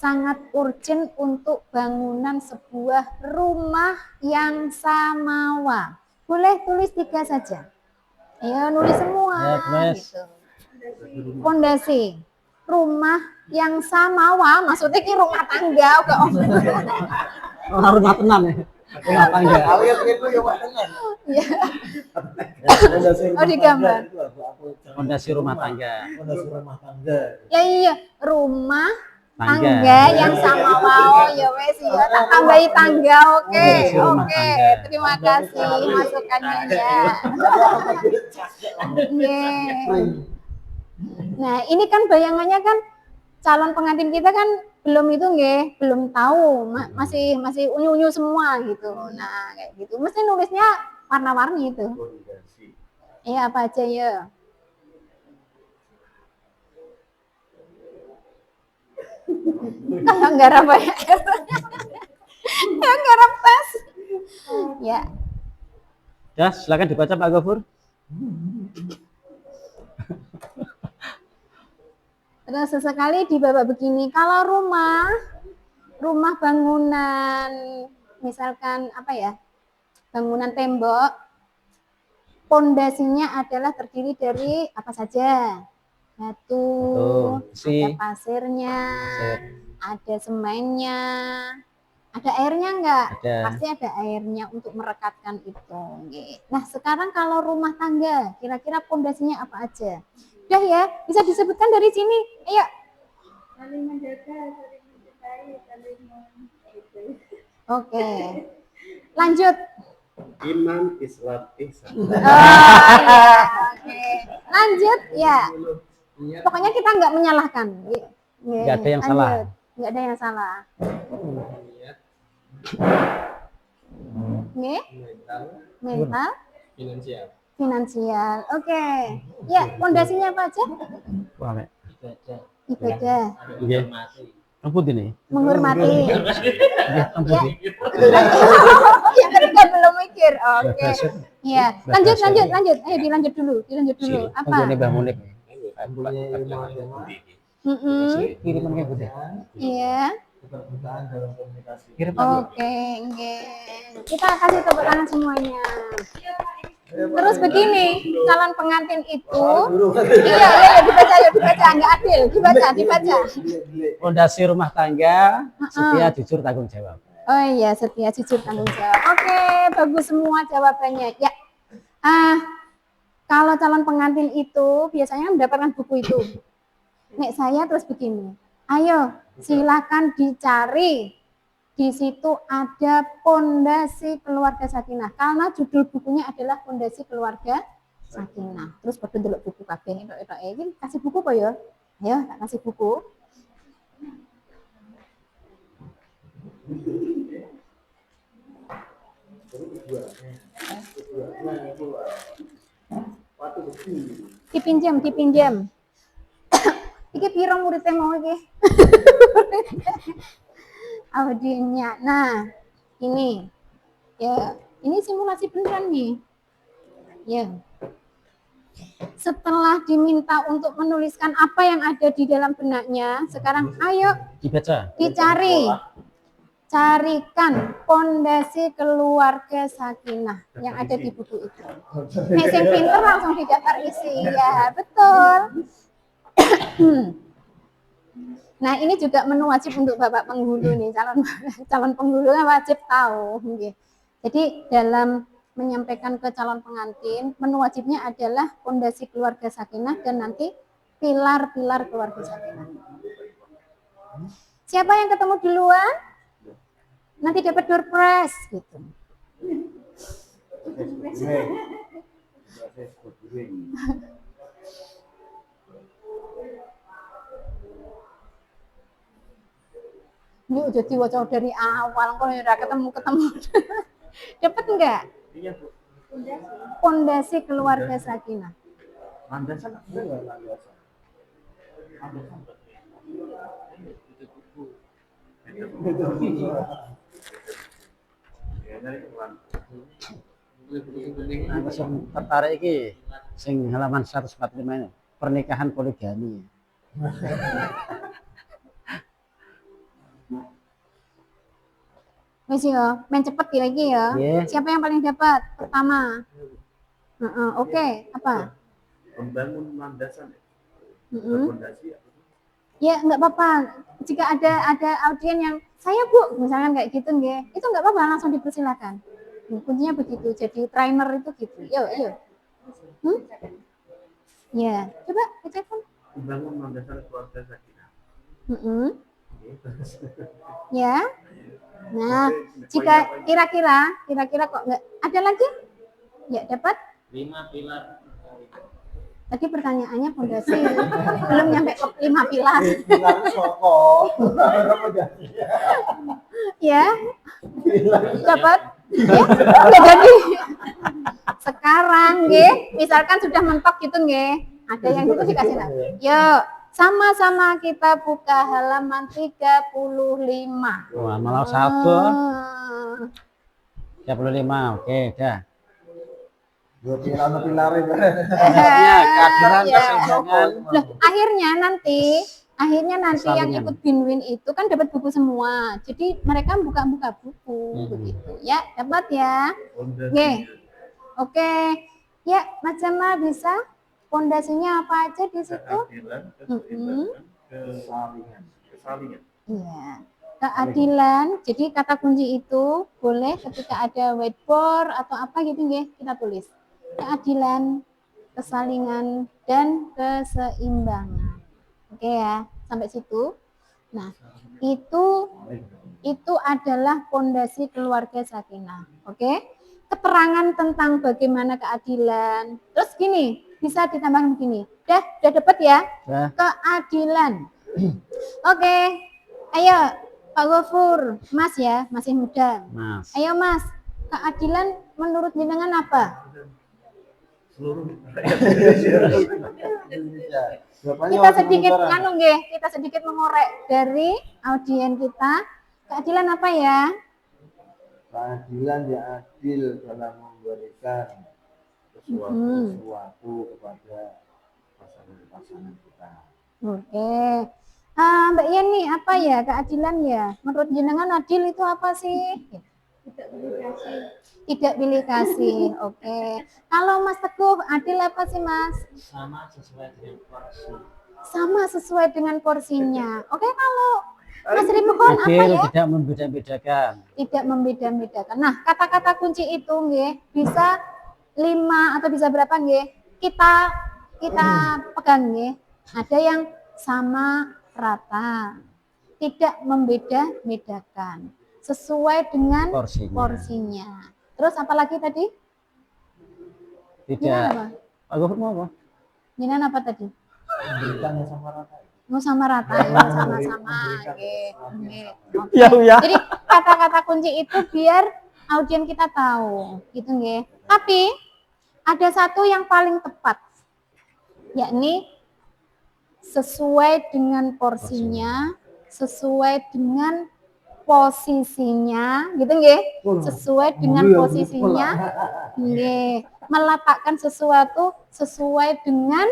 sangat urgent untuk bangunan sebuah rumah yang samawa. Boleh tulis 3 saja. Ayo nulis semua. Ya, tulis. Gitu. Pondasi rumah yang samawa, maksudnya ki rumah tangga, Rumah tenan ya. Rumah tangga. Kalian itu ya Pak Tenan. Iya. Fondasi rumah Oh, digambar. tangga itu apa? Fondasi rumah tangga. Fondasi rumah tangga. Ya iya, rumah Tangga. tangga yang sama wow ya wes ya tak tambahi tangga. Oke. Rumah Oke, tangga. terima kasih masukannya ya. Nah, ini kan bayangannya kan calon pengantin kita kan belum itu nggih, belum tahu, masih unyu-unyu semua gitu. Nah, kayak gitu. Mesti nulisnya warna-warni itu. Iya, apa aja ya? Kayak garap ya. Kayak garap tes. Ya. Ya, silakan dibaca Pak Gofur. Terus sesekali di babak begini, kalau rumah bangunan, misalkan apa ya, bangunan tembok, pondasinya adalah terdiri dari apa saja? Batu, besi, ada pasirnya, pasir. ada semennya, ada airnya enggak? Ada. Pasti ada airnya untuk merekatkan itu. Nah, sekarang kalau rumah tangga, kira-kira pondasinya apa aja? Udah ya, bisa disebutkan dari sini. Ayo. Saling menjaga, saling mencintai, saling Oke. Lanjut. Iman, Islam, ihsan. Oh, ya. Oke. Lanjut ya. Pokoknya kita nggak menyalahkan. Nggak ada yang salah. Nggak ada yang salah. Nih. Mental. Finansial. Oke. Ya, pondasinya apa aja? Wah, Mek. Ibadah. Nggih. Ampun ini. Menghormati. Nggih, ampun. Ya tadi kan belum mikir. Oke. Iya. Lanjut. Ayo dilanjut dulu. Apa? Ini Mbah Munib. mempunyai ilmu agama, Kiriman kayak gitu. Iya. keterbukaan dalam komunikasi. Oke, nggih. Kita kasih tepuk tangan semuanya. Terus begini, calon pengantin itu, iya, dibaca, nggak adil, dibaca. Fondasi rumah tangga, setia, jujur, tanggung jawab. Oh iya, setia, jujur, tanggung jawab. Oke, bagus semua jawabannya. Ya, kalau calon pengantin itu biasanya mendapatkan buku itu. Nek saya terus begini, ayo silakan dicari. Di situ ada Pondasi Keluarga Sakinah. Karena judul bukunya adalah Pondasi Keluarga Sakinah. Terus pada delok buku kabeh entok-entok iki kasih buku apa ya? Ayo tak kasih buku. Dipinjam. Iki piro muridnya mau iki? Audionya. Nah, ini. Ya, ini simulasi beneran nih. Ya. Setelah diminta untuk menuliskan apa yang ada di dalam benaknya, sekarang ayo Dibaca. dicari. Carikan Pondasi Keluarga Sakinah yang ada di buku itu. Nek sing pinter langsung didaftar isi. Ya, betul. Nah, ini juga menu wajib untuk Bapak penghulu nih, calon penghulu kan wajib tahu. Jadi dalam menyampaikan ke calon pengantin, menu wajibnya adalah Pondasi Keluarga Sakinah dan nanti pilar-pilar keluarga sakinah. Siapa yang ketemu duluan? Nanti dapat door prize gitu. Ini udah diwaca dari awal, kok udah ketemu. Dapat enggak? Pondasi Keluarga Sakinah. Landasan apa enggak landasan? Nah, sing tertarik iki sing halaman 145 ini, pernikahan poligami. Wes ya, main cepet lagi ya. Yeah. Siapa yang paling dapat? Pertama. Oke, apa? Membangun landasan. Fondasi. Ya, enggak apa-apa. Jika ada audien yang saya Bu, misalkan kayak gitu nggih. Itu enggak apa-apa, langsung dipersilakan. Kuncinya begitu. Jadi trainer itu gitu. Yuk. Ya, coba bacakan. Membangun landasan keluarga sakinah. Ya. Nah, jika kira-kira kok enggak ada lagi? Ya, dapat 5 pilar. Tadi pertanyaannya pondasi belum nyampe ke 5 pilar. Pilar soko. Ya. Dapat? Ya, udah jadi. Sekarang nggih, misalkan sudah mentok gitu nggih. Ada yang gitu dikasih lah. Yuk, sama-sama kita buka halaman 35. Wah, malah 35. Oke, dah. Dua pilar itu. Keadilan, Ya. keseimbangan. Loh, akhirnya nanti yang Persalingan. ikut binwin itu kan dapat buku semua. Jadi mereka buka-buka buku begitu. Ya, dapat ya. Oke. Oke. Ya, Mas Jamal bisa? Pondasinya apa aja di situ? Keadilan, keseimbangan, kesalingan. Iya. Keadilan. Jadi kata kunci itu boleh ketika ada whiteboard atau apa gitu nggih, kita tulis. Keadilan, kesalingan, dan keseimbangan. Oke ya, sampai situ. Nah, itu adalah pondasi keluarga sakinah. Oke? Keterangan tentang bagaimana keadilan. Terus gini, bisa ditambahkan begini. Udah dapat ya? Dah. Keadilan. Oke. Ayo, Pak Gofur, Mas ya, masih muda. Mas. Ayo Mas, keadilan menurut jenengan apa? Seluruh Kita sedikit kita sedikit mengorek dari audien kita. Keadilan apa ya? keadilan yang adil dalam memberikan sesuatu kepada pasangan kita. Oke. Mbak Yeni, apa ya keadilan ya? Menurut jenengan adil itu apa sih? Tidak pilih kasih. Tidak pilih kasih. Oke. Kalau Mas Teguh, adil apa sih Mas? Sama sesuai dengan porsi. Sama sesuai dengan porsinya. Oke, kalau Mas Ripon apa Adil ya? tidak membeda-bedakan. Tidak membeda-bedakan. Nah, kata-kata kunci itu nggih bisa 5 atau bisa berapa nggih? Kita pegang nggih. Ada yang sama rata. Tidak membeda-bedakan. Sesuai dengan porsinya. Terus apa lagi tadi? Tidak. Gimana, Pak? Aku mau apa? Gimana apa tadi? Memberikannya sama rata. Mau sama rata ya, sama-sama. Oke. Ya. Jadi kata-kata kunci itu biar audien kita tahu, gitu nggih. Tapi ada satu yang paling tepat, yakni sesuai dengan porsinya, sesuai dengan posisinya, gitu nggih. Sesuai dengan posisinya, nggih. Meletakkan sesuatu sesuai dengan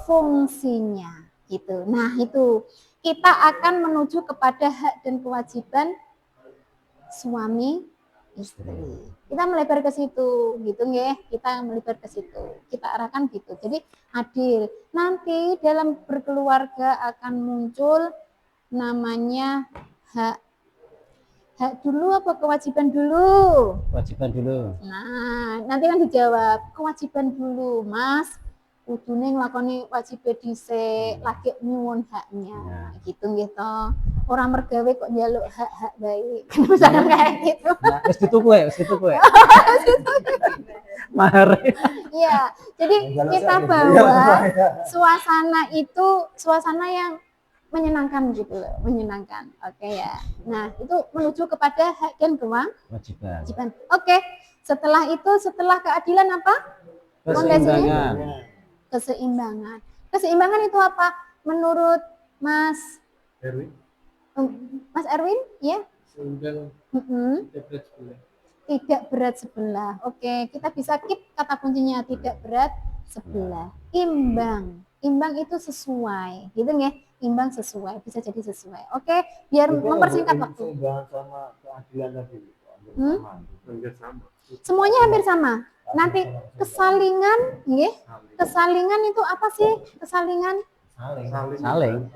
fungsinya. Gitu. Nah, itu kita akan menuju kepada hak dan kewajiban suami istri. Kita melebar ke situ, gitu nggih. Kita melebar ke situ. Kita arahkan gitu. Jadi adil. Nanti dalam berkeluarga akan muncul namanya hak. Hak dulu apa kewajiban dulu? Kewajiban dulu. Nah, nanti kan dijawab kewajiban dulu, Mas. Kudune nglakoni wajib dhisik, lagi nyuwun haknya. Gitu nggih to. Ora mergawe kok njaluk hak-hak baik. Misalkan kayak gitu. Nah, wis dituku ya. Mahar. Iya, jadi kita bawa suasana itu suasana yang menyenangkan gitu loh, menyenangkan. Oke ya. Nah, itu menuju kepada hak dan kewajiban. Oke. Setelah itu, setelah keadilan apa? Keseimbangan. Keseimbangan. Keseimbangan itu apa? Menurut Mas Erwin? Mas Erwin, ya? Seimbang, tidak berat sebelah. Oke, kita bisa keep kata kuncinya tidak berat sebelah. Imbang. Imbang itu sesuai, gitu nggih? Imbang sesuai, bisa jadi sesuai. Oke, biar mempersingkat waktu. Keseimbangan sama keadilan tadi. Sama. Semuanya hampir sama. Nanti kesalingan, nggih. Kesalingan itu apa sih? Kesalingan? Saling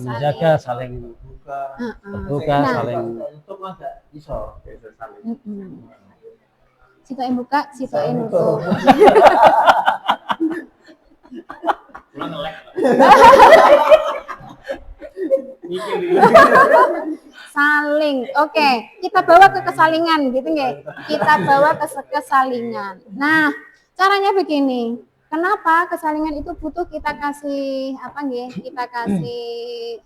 menjaga, saling terbuka, Nah. saling untuk ada iso. Situ yang buka, situ yang nutup. Saling. Oke, kita bawa ke kesalingan gitu nggih. Kita bawa ke kesalingan. Nah, caranya begini. Kenapa kesalingan itu butuh kita kasih apa nggih? Kita kasih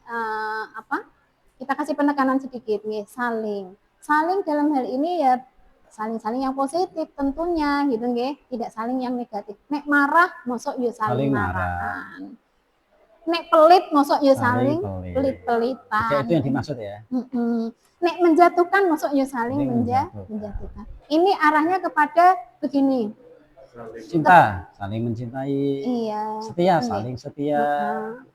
Kita kasih penekanan sedikit nggih, saling. Saling dalam hal ini ya saling-saling yang positif tentunya gitu nggih, tidak saling yang negatif. Nek marah mosok yo saling marahan. Nek pelit mosok yo saling pelit-pelitan. itu yang dimaksud ya. Nek menjatuhkan mosok yo saling menjatuhkan. Ini arahnya kepada begini. Cinta, saling mencintai. Iya. Setia, saling setia.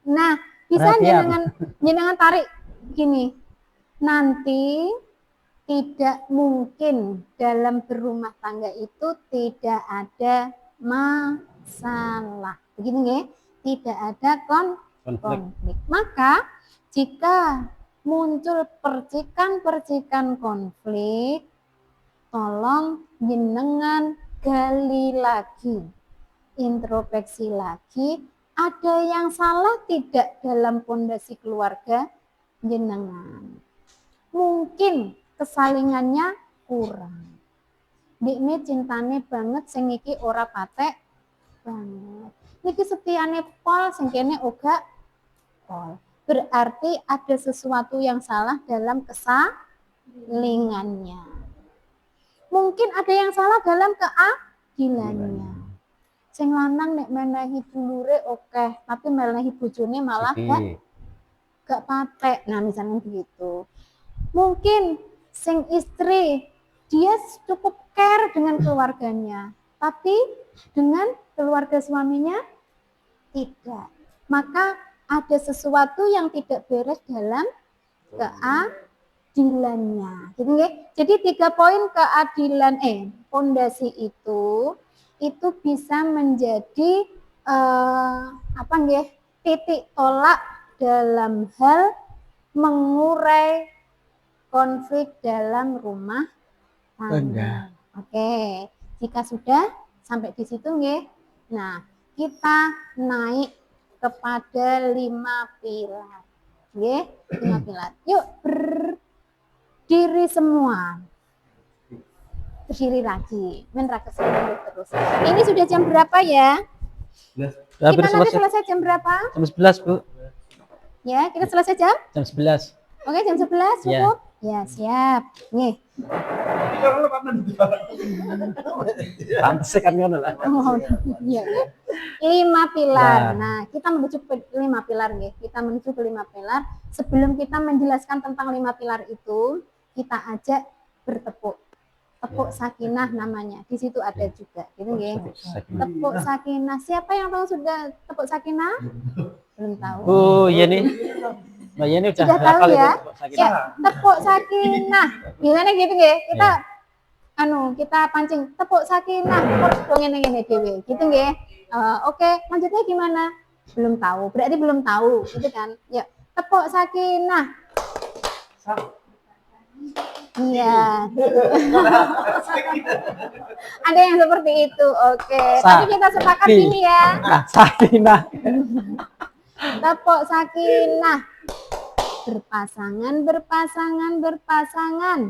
Nah, bisa jenengan tarik gini. Nanti tidak mungkin dalam berumah tangga itu tidak ada masalah. Begini nggih? Tidak ada konflik. Maka jika muncul percikan-percikan konflik, tolong jenengan gali lagi, introspeksi lagi, ada yang salah tidak dalam pondasi keluarga jenengan. Mungkin kesalingannya kurang. Dikne cintane banget sing iki ora patek banget. Niki setiane pol sing kene uga pol. Berarti ada sesuatu yang salah dalam kesalingannya. Mungkin ada yang salah dalam keadilannya. Sing lanang nek menehi dulure oke, tapi menehi bojone malah gak patek. Nah, misalnya begitu. Mungkin sing istri dia cukup care dengan keluarganya, tapi dengan keluarga suaminya tidak. Maka ada sesuatu yang tidak beres dalam keadilannya. Jadi 3 poin keadilan fondasi itu bisa menjadi titik tolak dalam hal mengurai konflik dalam rumah tangga. Oke, jika sudah sampai di situ nggih. Nah, kita naik kepada 5 pilar. Nggih, 5 pilar. Yuk berdiri semua. Berdiri lagi, menra kesini terus. Ini sudah jam berapa ya? Kita nanti selesai jam berapa? Jam 11, Bu. Ya, kita selesai jam? Jam 11. Oke, jam 11 cukup? Ya, siap. Nih. Pantes kan ngono lah. Oh, iya. 5 pilar. Nah, kita menuju ke 5 pilar nih. Kita menuju ke 5 pilar. Sebelum kita menjelaskan tentang 5 pilar itu, kita ajak bertepuk. Tepuk sakinah namanya. Di situ ada juga, gitu nggih. Tepuk sakinah. Siapa yang tahu sudah tepuk sakinah? Belum tahu. Oh, iya nih. Mbak Yeni udah tahu ya? Ya, tepuk sakinah. Gimana gitu nggih? Kita kita pancing tepuk sakinah. Tepuk ngene-ngene dhewe. Gitu nggih. Oke, lanjutnya gimana? Belum tahu. Berarti belum tahu, gitu kan? Ya, tepuk sakinah. Iya. Ada yang seperti itu. Oke. Tapi kita sepakat ini ya. Sakinah. Tepuk sakinah. Berpasangan, berpasangan, berpasangan.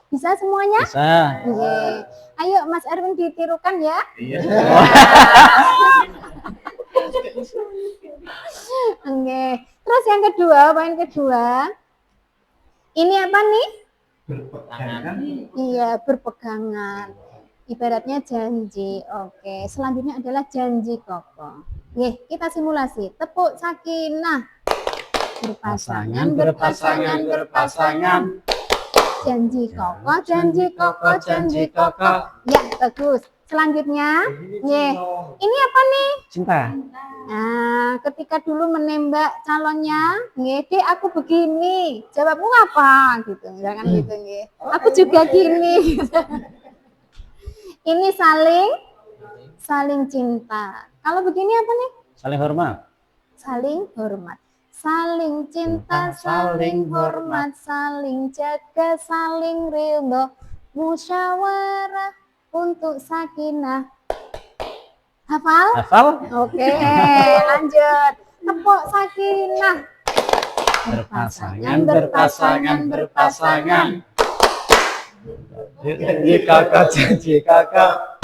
Bisa semuanya? Bisa. Oke. Ayo Mas Erwin ditirukan ya. Iya. Oke. Terus yang kedua, poin kedua. Ini apa nih? Berpegangan. Iya, berpegangan. Ibaratnya janji. Oke. Selanjutnya adalah janji kokoh. Kita simulasi. Tepuk sakinah. Berpasangan, berpasangan, berpasangan. Janji kokoh, janji kokoh, janji kokoh. Ya, bagus. Selanjutnya, ini apa nih? Cinta. Nah, ketika dulu menembak calonnya, Dek, aku begini. Jawabmu apa? Gitu, jangan gitu, nggih. Aku juga gini. Ini saling cinta. Kalau begini apa nih? Saling hormat. Saling hormat. Saling cinta, saling hormat, saling jaga, saling ridho, musyawarah untuk sakinah. Hafal? Hafal. Oke, lanjut. Tepuk sakinah. Berpasangan, berpasangan, berpasangan. Janji kakak, janji kakak.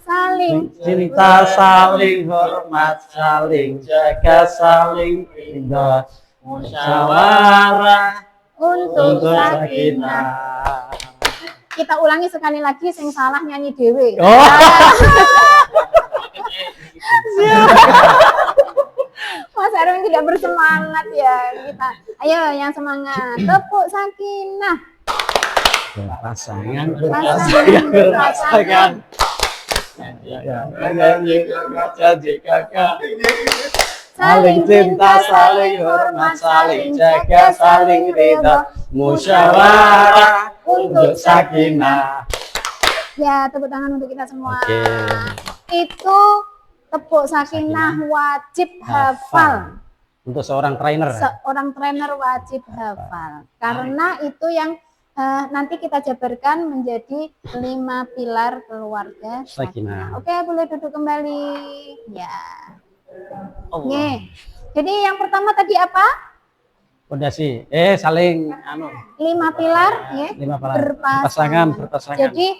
Saling Cinta, saling hormat, saling jaga, saling ridho, musyawarah untuk untuk sakinah. sakinah. Kita ulangi sekali lagi, sing salah nyanyi dewe. Oh. Mas Erwin tidak bersemangat ya kita. Ayo yang semangat. Tepuk sakinah. Berpasangan, Berpasangan, berpasangan. Janji kakak. Saling cinta, saling hormat, saling jaga, saling ridho, musyawarah untuk sakinah. Ya, tepuk tangan untuk kita semua. Oke. Itu tepuk sakinah wajib hafal. Untuk seorang trainer. Seorang trainer wajib hafal. Karena itu yang nanti kita jabarkan menjadi 5 pilar keluarga sakinah. Oke, boleh duduk kembali. Ya. Oke. Jadi yang pertama tadi apa? Fondasi. Saling 5 pilar, ya. 5 pilar. Berpasangan. Jadi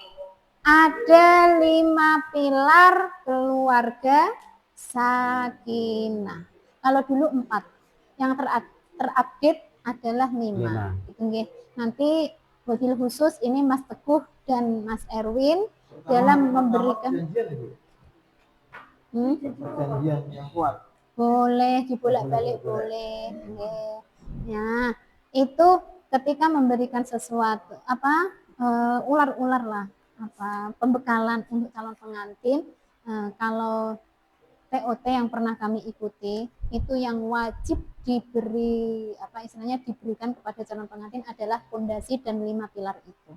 ada 5 pilar keluarga sakinah. Kalau dulu 4, yang terupdate adalah 5. Gitu, nggih. Nanti wabil khusus ini Mas Teguh dan Mas Erwin dalam memberikan Perjanjian yang kuat. boleh dibolak-balik boleh. Ya, itu ketika memberikan sesuatu ular-ular lah pembekalan untuk calon pengantin, kalau TOT yang pernah kami ikuti itu yang wajib diberikan kepada calon pengantin adalah fondasi dan 5 pilar itu.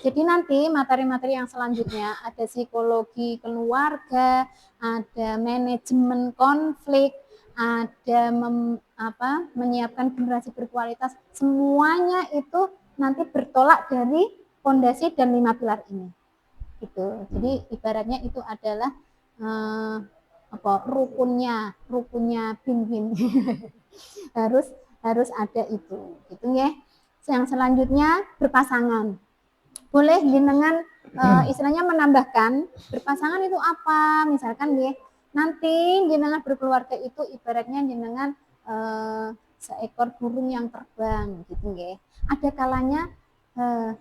Jadi nanti materi-materi yang selanjutnya ada psikologi keluarga, ada manajemen konflik, ada menyiapkan generasi berkualitas, semuanya itu nanti bertolak dari fondasi dan 5 pilar ini. Gitu. Jadi ibaratnya itu adalah rukunnya bin harus ada itu. Gitu ya. Yang selanjutnya berpasangan. Boleh jenengan istilahnya menambahkan berpasangan itu apa, misalkan ya nanti jenengan berkeluarga itu ibaratnya jenengan seekor burung yang terbang gitu ya. Ada kalanya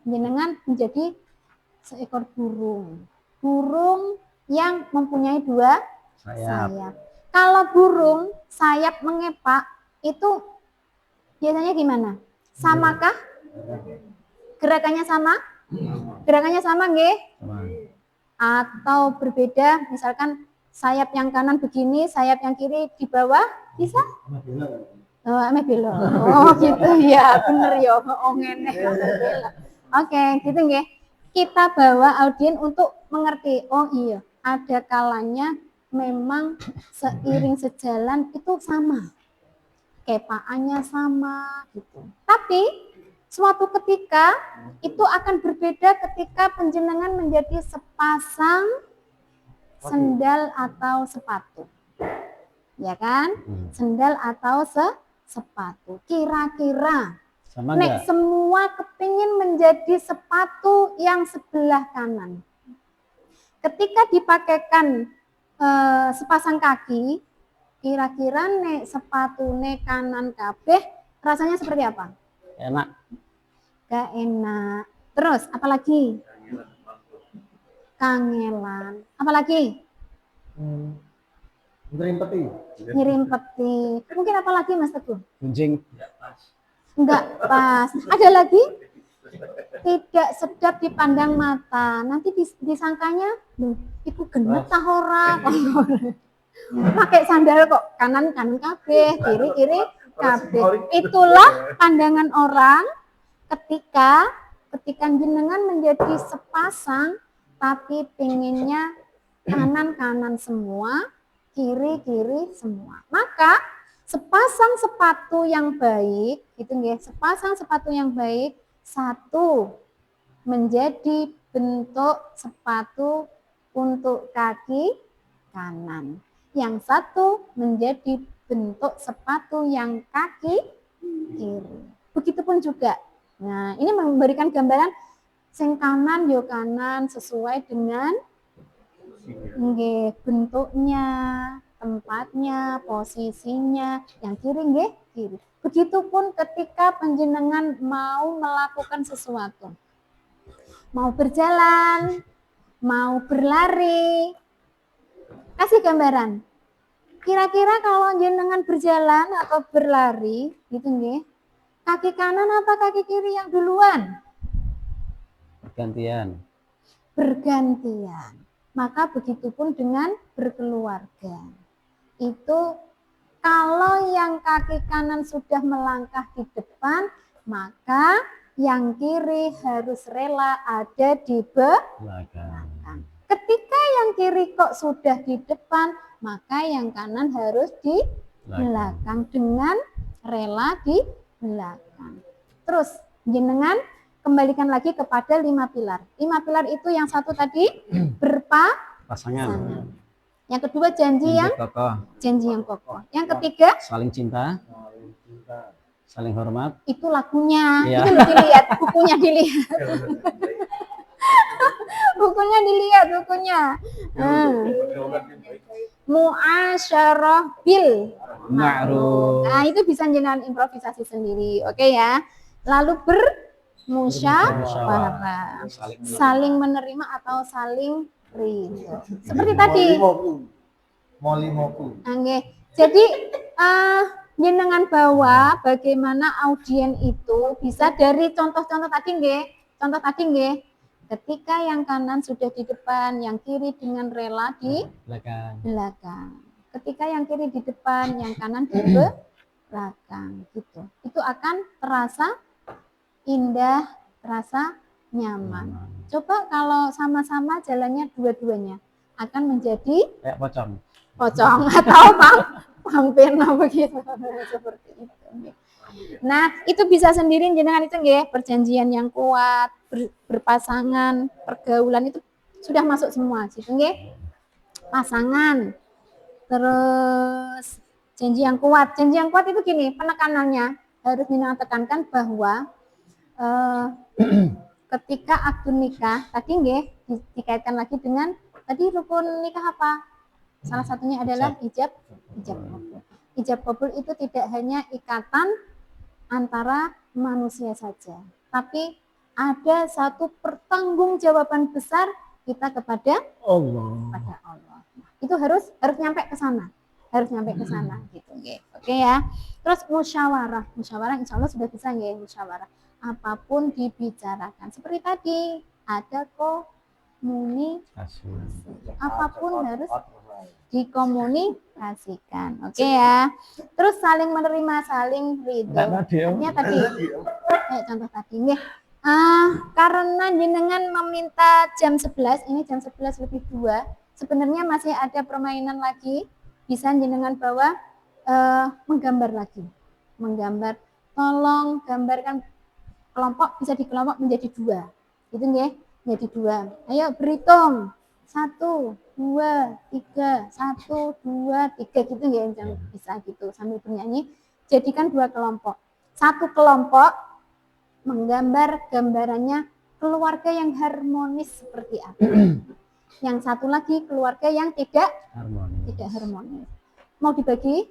jenengan menjadi seekor burung yang mempunyai 2 sayap. Kalau burung sayap mengepak itu biasanya gimana? Samakah? Gerakannya sama? Gerakannya sama nggih? Atau berbeda, misalkan sayap yang kanan begini, sayap yang kiri di bawah, bisa? Ame belok. Oh gitu ya, bener ya. Oh ngene. Oke, gitu nggih. Kita bawa audien untuk mengerti. Oh iya, ada kalanya memang seiring sejalan itu sama. Kepaannya sama gitu. Tapi suatu ketika itu akan berbeda ketika panjenengan menjadi sepasang sendal atau sepatu. Ya kan? Sendal atau sepatu. Kira-kira nek semua kepingin menjadi sepatu yang sebelah kanan. Ketika dipakaikan sepasang kaki, kira-kira nek sepatu nek kanan kabeh rasanya seperti apa? Enak. Gak enak. Terus apalagi? Kangelan. Apalagi? Nyerimpeti. Mungkin apalagi Mas Teguh? Gunjing. Enggak pas. Ada lagi? Tidak sedap dipandang mata. Nanti disangkanya, loh, ibu genep tah ora. Pakai sandal kok kanan kabeh, kiri kabeh. Itulah pandangan orang ketika jenengan menjadi sepasang tapi pengennya kanan semua, kiri semua. Maka sepasang sepatu yang baik, itu nggih, sepasang sepatu yang baik, satu menjadi bentuk sepatu untuk kaki kanan. Yang satu menjadi bentuk sepatu yang kaki kiri. Begitupun juga. Nah, ini memberikan gambaran sing kanan yo kanan sesuai dengan nggih bentuknya, tempatnya, posisinya, yang kiri nggih kiri. Begitupun ketika panjenengan mau melakukan sesuatu. Mau berjalan, mau berlari. Kasih gambaran. Kira-kira kalau jenengan berjalan atau berlari, gitu nggih. Kaki kanan apa kaki kiri yang duluan? Bergantian. Maka begitupun dengan berkeluarga. Itu kalau yang kaki kanan sudah melangkah di depan, maka yang kiri harus rela ada di belakang. Ketika yang kiri kok sudah di depan, maka yang kanan harus di belakang dengan rela di belakang. Terus jenengan kembalikan lagi kepada 5 pilar. 5 pilar itu yang satu tadi Pasangan. Yang kedua janji yang kokoh. Yang ketiga saling cinta, saling hormat. Itu lagunya. Ya. Itu dilihat, bukunya dilihat. bukunya. Muasyarah bil Ma'ruf. Nah, itu bisa jenengan improvisasi sendiri. Oke ya. Lalu bermusyawarah. Saling menerima atau saling ridho. Seperti tadi. Molimoku. Oke. Jadi jenengan bawa bagaimana audien itu bisa dari contoh-contoh tadi nggih. Contoh tadi nggih. Ketika yang kanan sudah di depan, yang kiri dengan rela di belakang. belakang. Ketika yang kiri di depan, yang kanan di belakang gitu. Itu akan terasa indah, terasa nyaman. Coba kalau sama-sama jalannya dua-duanya akan menjadi Kayak pocong. pocong atau vampir begitu seperti itu. Nah, itu bisa sendiri jenengan itu nggih, perjanjian yang kuat, berpasangan, pergaulan itu sudah masuk semua gitu nggih. Pasangan. Terus janji yang kuat. Janji yang kuat itu gini, penekanannya harus jenengan tekankan bahwa ketika akad nikah tadi nggih dikaitkan lagi dengan tadi rukun nikah apa? Salah satunya adalah ijab kabul. Ijab kabul itu tidak hanya ikatan antara manusia saja, tapi ada satu pertanggungjawaban besar kita kepada Allah. Itu harus nyampe ke sana. Harus nyampe ke sana gitu nggih. Oke ya. Terus musyawarah. Musyawarah insya Allah sudah bisa nggih musyawarah. Apapun dibicarakan. Seperti tadi ada komunikasi. Apapun harus dikomunikasikan. Oke ya. Terus saling menerima, saling ridho. Artinya tadi contoh tadi nggih. Karena jenengan meminta jam 11, ini jam 11 lebih 2, sebenarnya masih ada permainan lagi. Bisa jenengan bawa menggambar lagi. Menggambar. Tolong gambarkan kelompok, bisa dikelompok menjadi 2. Gitu nggih, menjadi 2. Ayo berhitung. 1, 2, 3, 1, 2, 3 gitu nggih, bisa gitu sambil bernyanyi. Jadikan 2 kelompok. 1 kelompok menggambar gambarannya keluarga yang harmonis seperti apa. Yang satu lagi keluarga yang tidak harmonis. Mau dibagi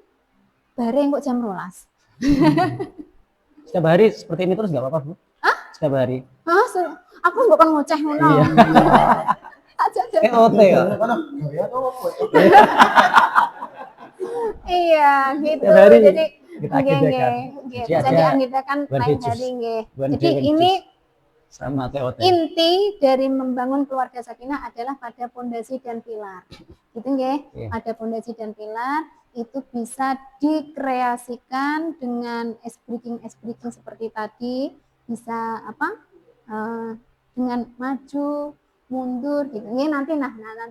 bareng kok jam 12. Setiap hari seperti ini terus nggak apa-apa, Bu? Setiap hari. Aku nggak akan ngoceh ngono. OT ya. Iya, gitu. Jadi kita agendakan. Bisa diagendakan lain hari nggih. Jadi ini sama TOT. Inti dari membangun keluarga sakinah adalah pada pondasi dan pilar. Gitu nggih. Pada pondasi dan pilar itu bisa dikreasikan dengan ice breaking seperti tadi, bisa dengan maju mundur gitu nggih, nanti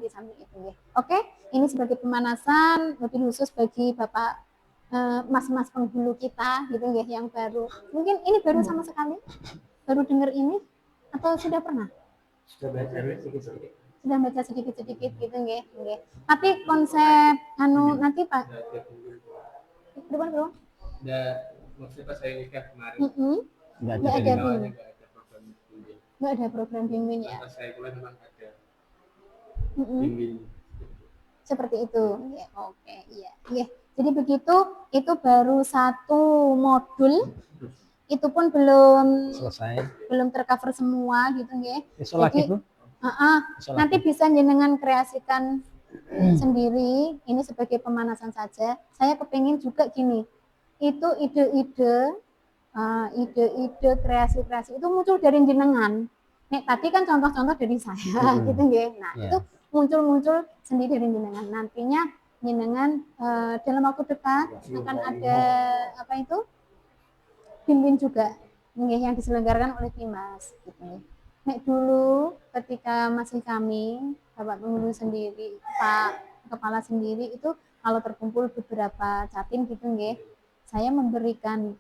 sambil itu nggih. Oke, ini sebagai pemanasan lebih khusus bagi Bapak mas-mas penghulu kita gitu nggih yang baru. Mungkin ini baru sama sekali. Baru dengar ini atau sudah pernah? Sudah baca sedikit-sedikit. Sudah baca sedikit-sedikit gitu nggih. Tapi konsep nanti Pak. Belum? Maksudnya pas saya nikah kemarin. Enggak ada program bimbing ya. Pas saya kuliah memang ada bimbing. Seperti itu. Ya, oke, iya. Jadi begitu, itu baru 1 modul. Itu pun belum selesai, belum tercover semua gitu nggih. Jadi nanti bisa jenengan kreasikan sendiri, ini sebagai pemanasan saja. Saya kepingin juga gini, itu ide-ide kreasi-kreasi itu muncul dari jenengan. Nek tadi kan contoh-contoh dari saya gitu nggih. Nah, itu muncul sendiri dari jenengan. Nantinya jenengan dalam waktu dekat akan ada bimbing juga yang diselenggarakan oleh Timas gitu. Nek dulu ketika masih kami Bapak Penghulu sendiri, Pak Kepala sendiri itu kalau terkumpul beberapa catin gitu nggih, saya memberikan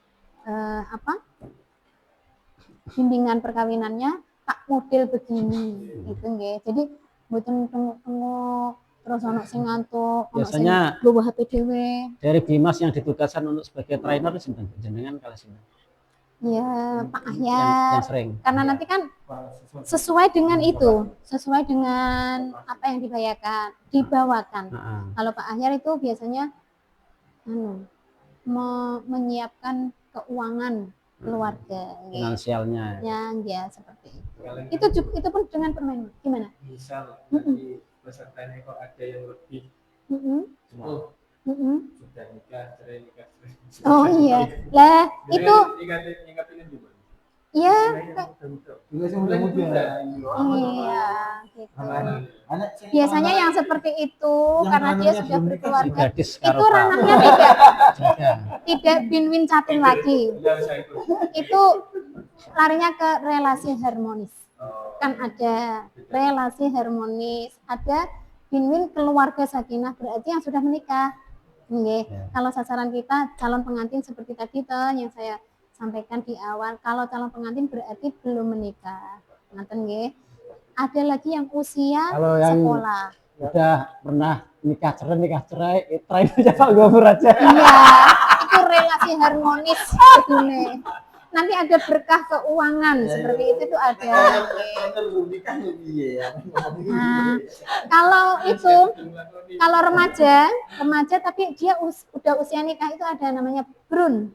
bimbingan perkawinannya Pak model begini gitu nggih. Jadi mboten tengok terus ono sing ngantuk, biasanya bawa HP dhewe. Dari Bimas yang ditugaskan untuk sebagai trainer itu sinten? Jenengan kalah sinten? Ya, Pak Ahyar. Yang sering. Karena nanti kan sesuai dengan itu, sesuai dengan apa yang dibawakan. Kalau Pak Ahyar itu biasanya menyiapkan keuangan keluarga, finansialnya. Ya, seperti itu. Itu pun dengan permainan. Gimana? Misal pesertanya kok ada yang lebih sudah nikah cerai nikah cerai. Oh iya. Lah itu Nyikapinnya gimana? ya Juga sih muda-muda. iya gitu. Anak Biasanya yang seperti itu Yang karena dia ranahnya sudah belum nikah, berkeluarga gadis itu karo ranahnya tidak binwin catin lagi. Udah saya ikut. Itu larinya ke relasi harmonis. Kan ada relasi harmonis, ada win-win keluarga sakinah, berarti yang sudah menikah. Nggih. Kalau sasaran kita calon pengantin seperti tadi toh yang saya sampaikan di awal, kalau calon pengantin berarti belum menikah. Ngaten nggih. Ada lagi yang usia Kalau yang sekolah. udah pernah nikah cerai aja Pak Gofur aja. Iya, itu relasi harmonis begini. Nanti ada berkah keuangan seperti itu tuh ada. belum nikah lebih ya. Nah, kalau remaja tapi dia udah usia nikah itu ada namanya BRUN,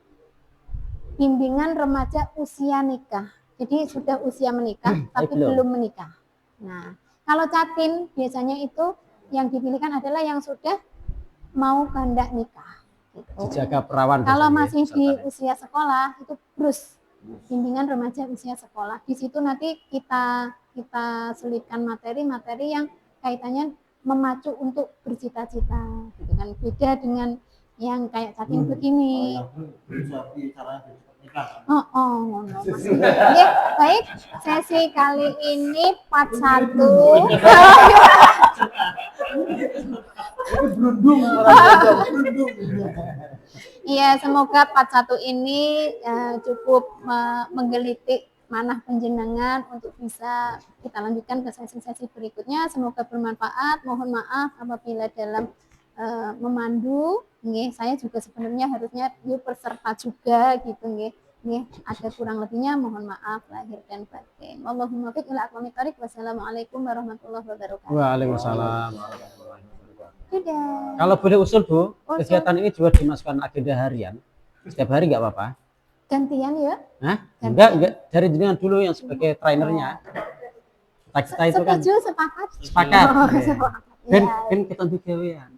bimbingan remaja usia nikah. Jadi sudah usia menikah tapi belum menikah. Nah, kalau catin biasanya itu yang dipilihkan adalah yang sudah mau kehendak nikah. Gitu. Dijaga perawan. Kalau biasanya, masih di pesertanya. usia sekolah itu BRUS, bimbingan remaja usia sekolah. Di situ nanti kita selipkan materi-materi yang kaitannya memacu untuk bercita-cita, gitu kan. Beda dengan yang kayak catin begini. Ngono maksudnya. Oke, baik. Sesi kali ini part 1. Berundung. Iya, semoga part 1 ini cukup menggelitik manah penjenengan untuk bisa kita lanjutkan ke sesi-sesi berikutnya. Semoga bermanfaat. Mohon maaf apabila dalam memandu, nggih, saya juga sebenarnya harusnya peserta juga gitu nggih. Nggih, ada kurang lebihnya mohon maaf lahir dan batin. Wallahumma fiq ila aqwamit thoriq. Wassalamualaikum warahmatullahi wabarakatuh. Waalaikumsalam. Sudah. Kalau boleh usul Bu, Usul. kegiatan ini juga dimasukkan agenda harian. Setiap hari nggak apa-apa. Gantian ya. Hah? Enggak. Dari jenengan dulu yang sebagai trainernya. Kita itu kan Setuju, sepakat. sepakat. Oh, sepakat. Ben Iya. kita untuk gawean.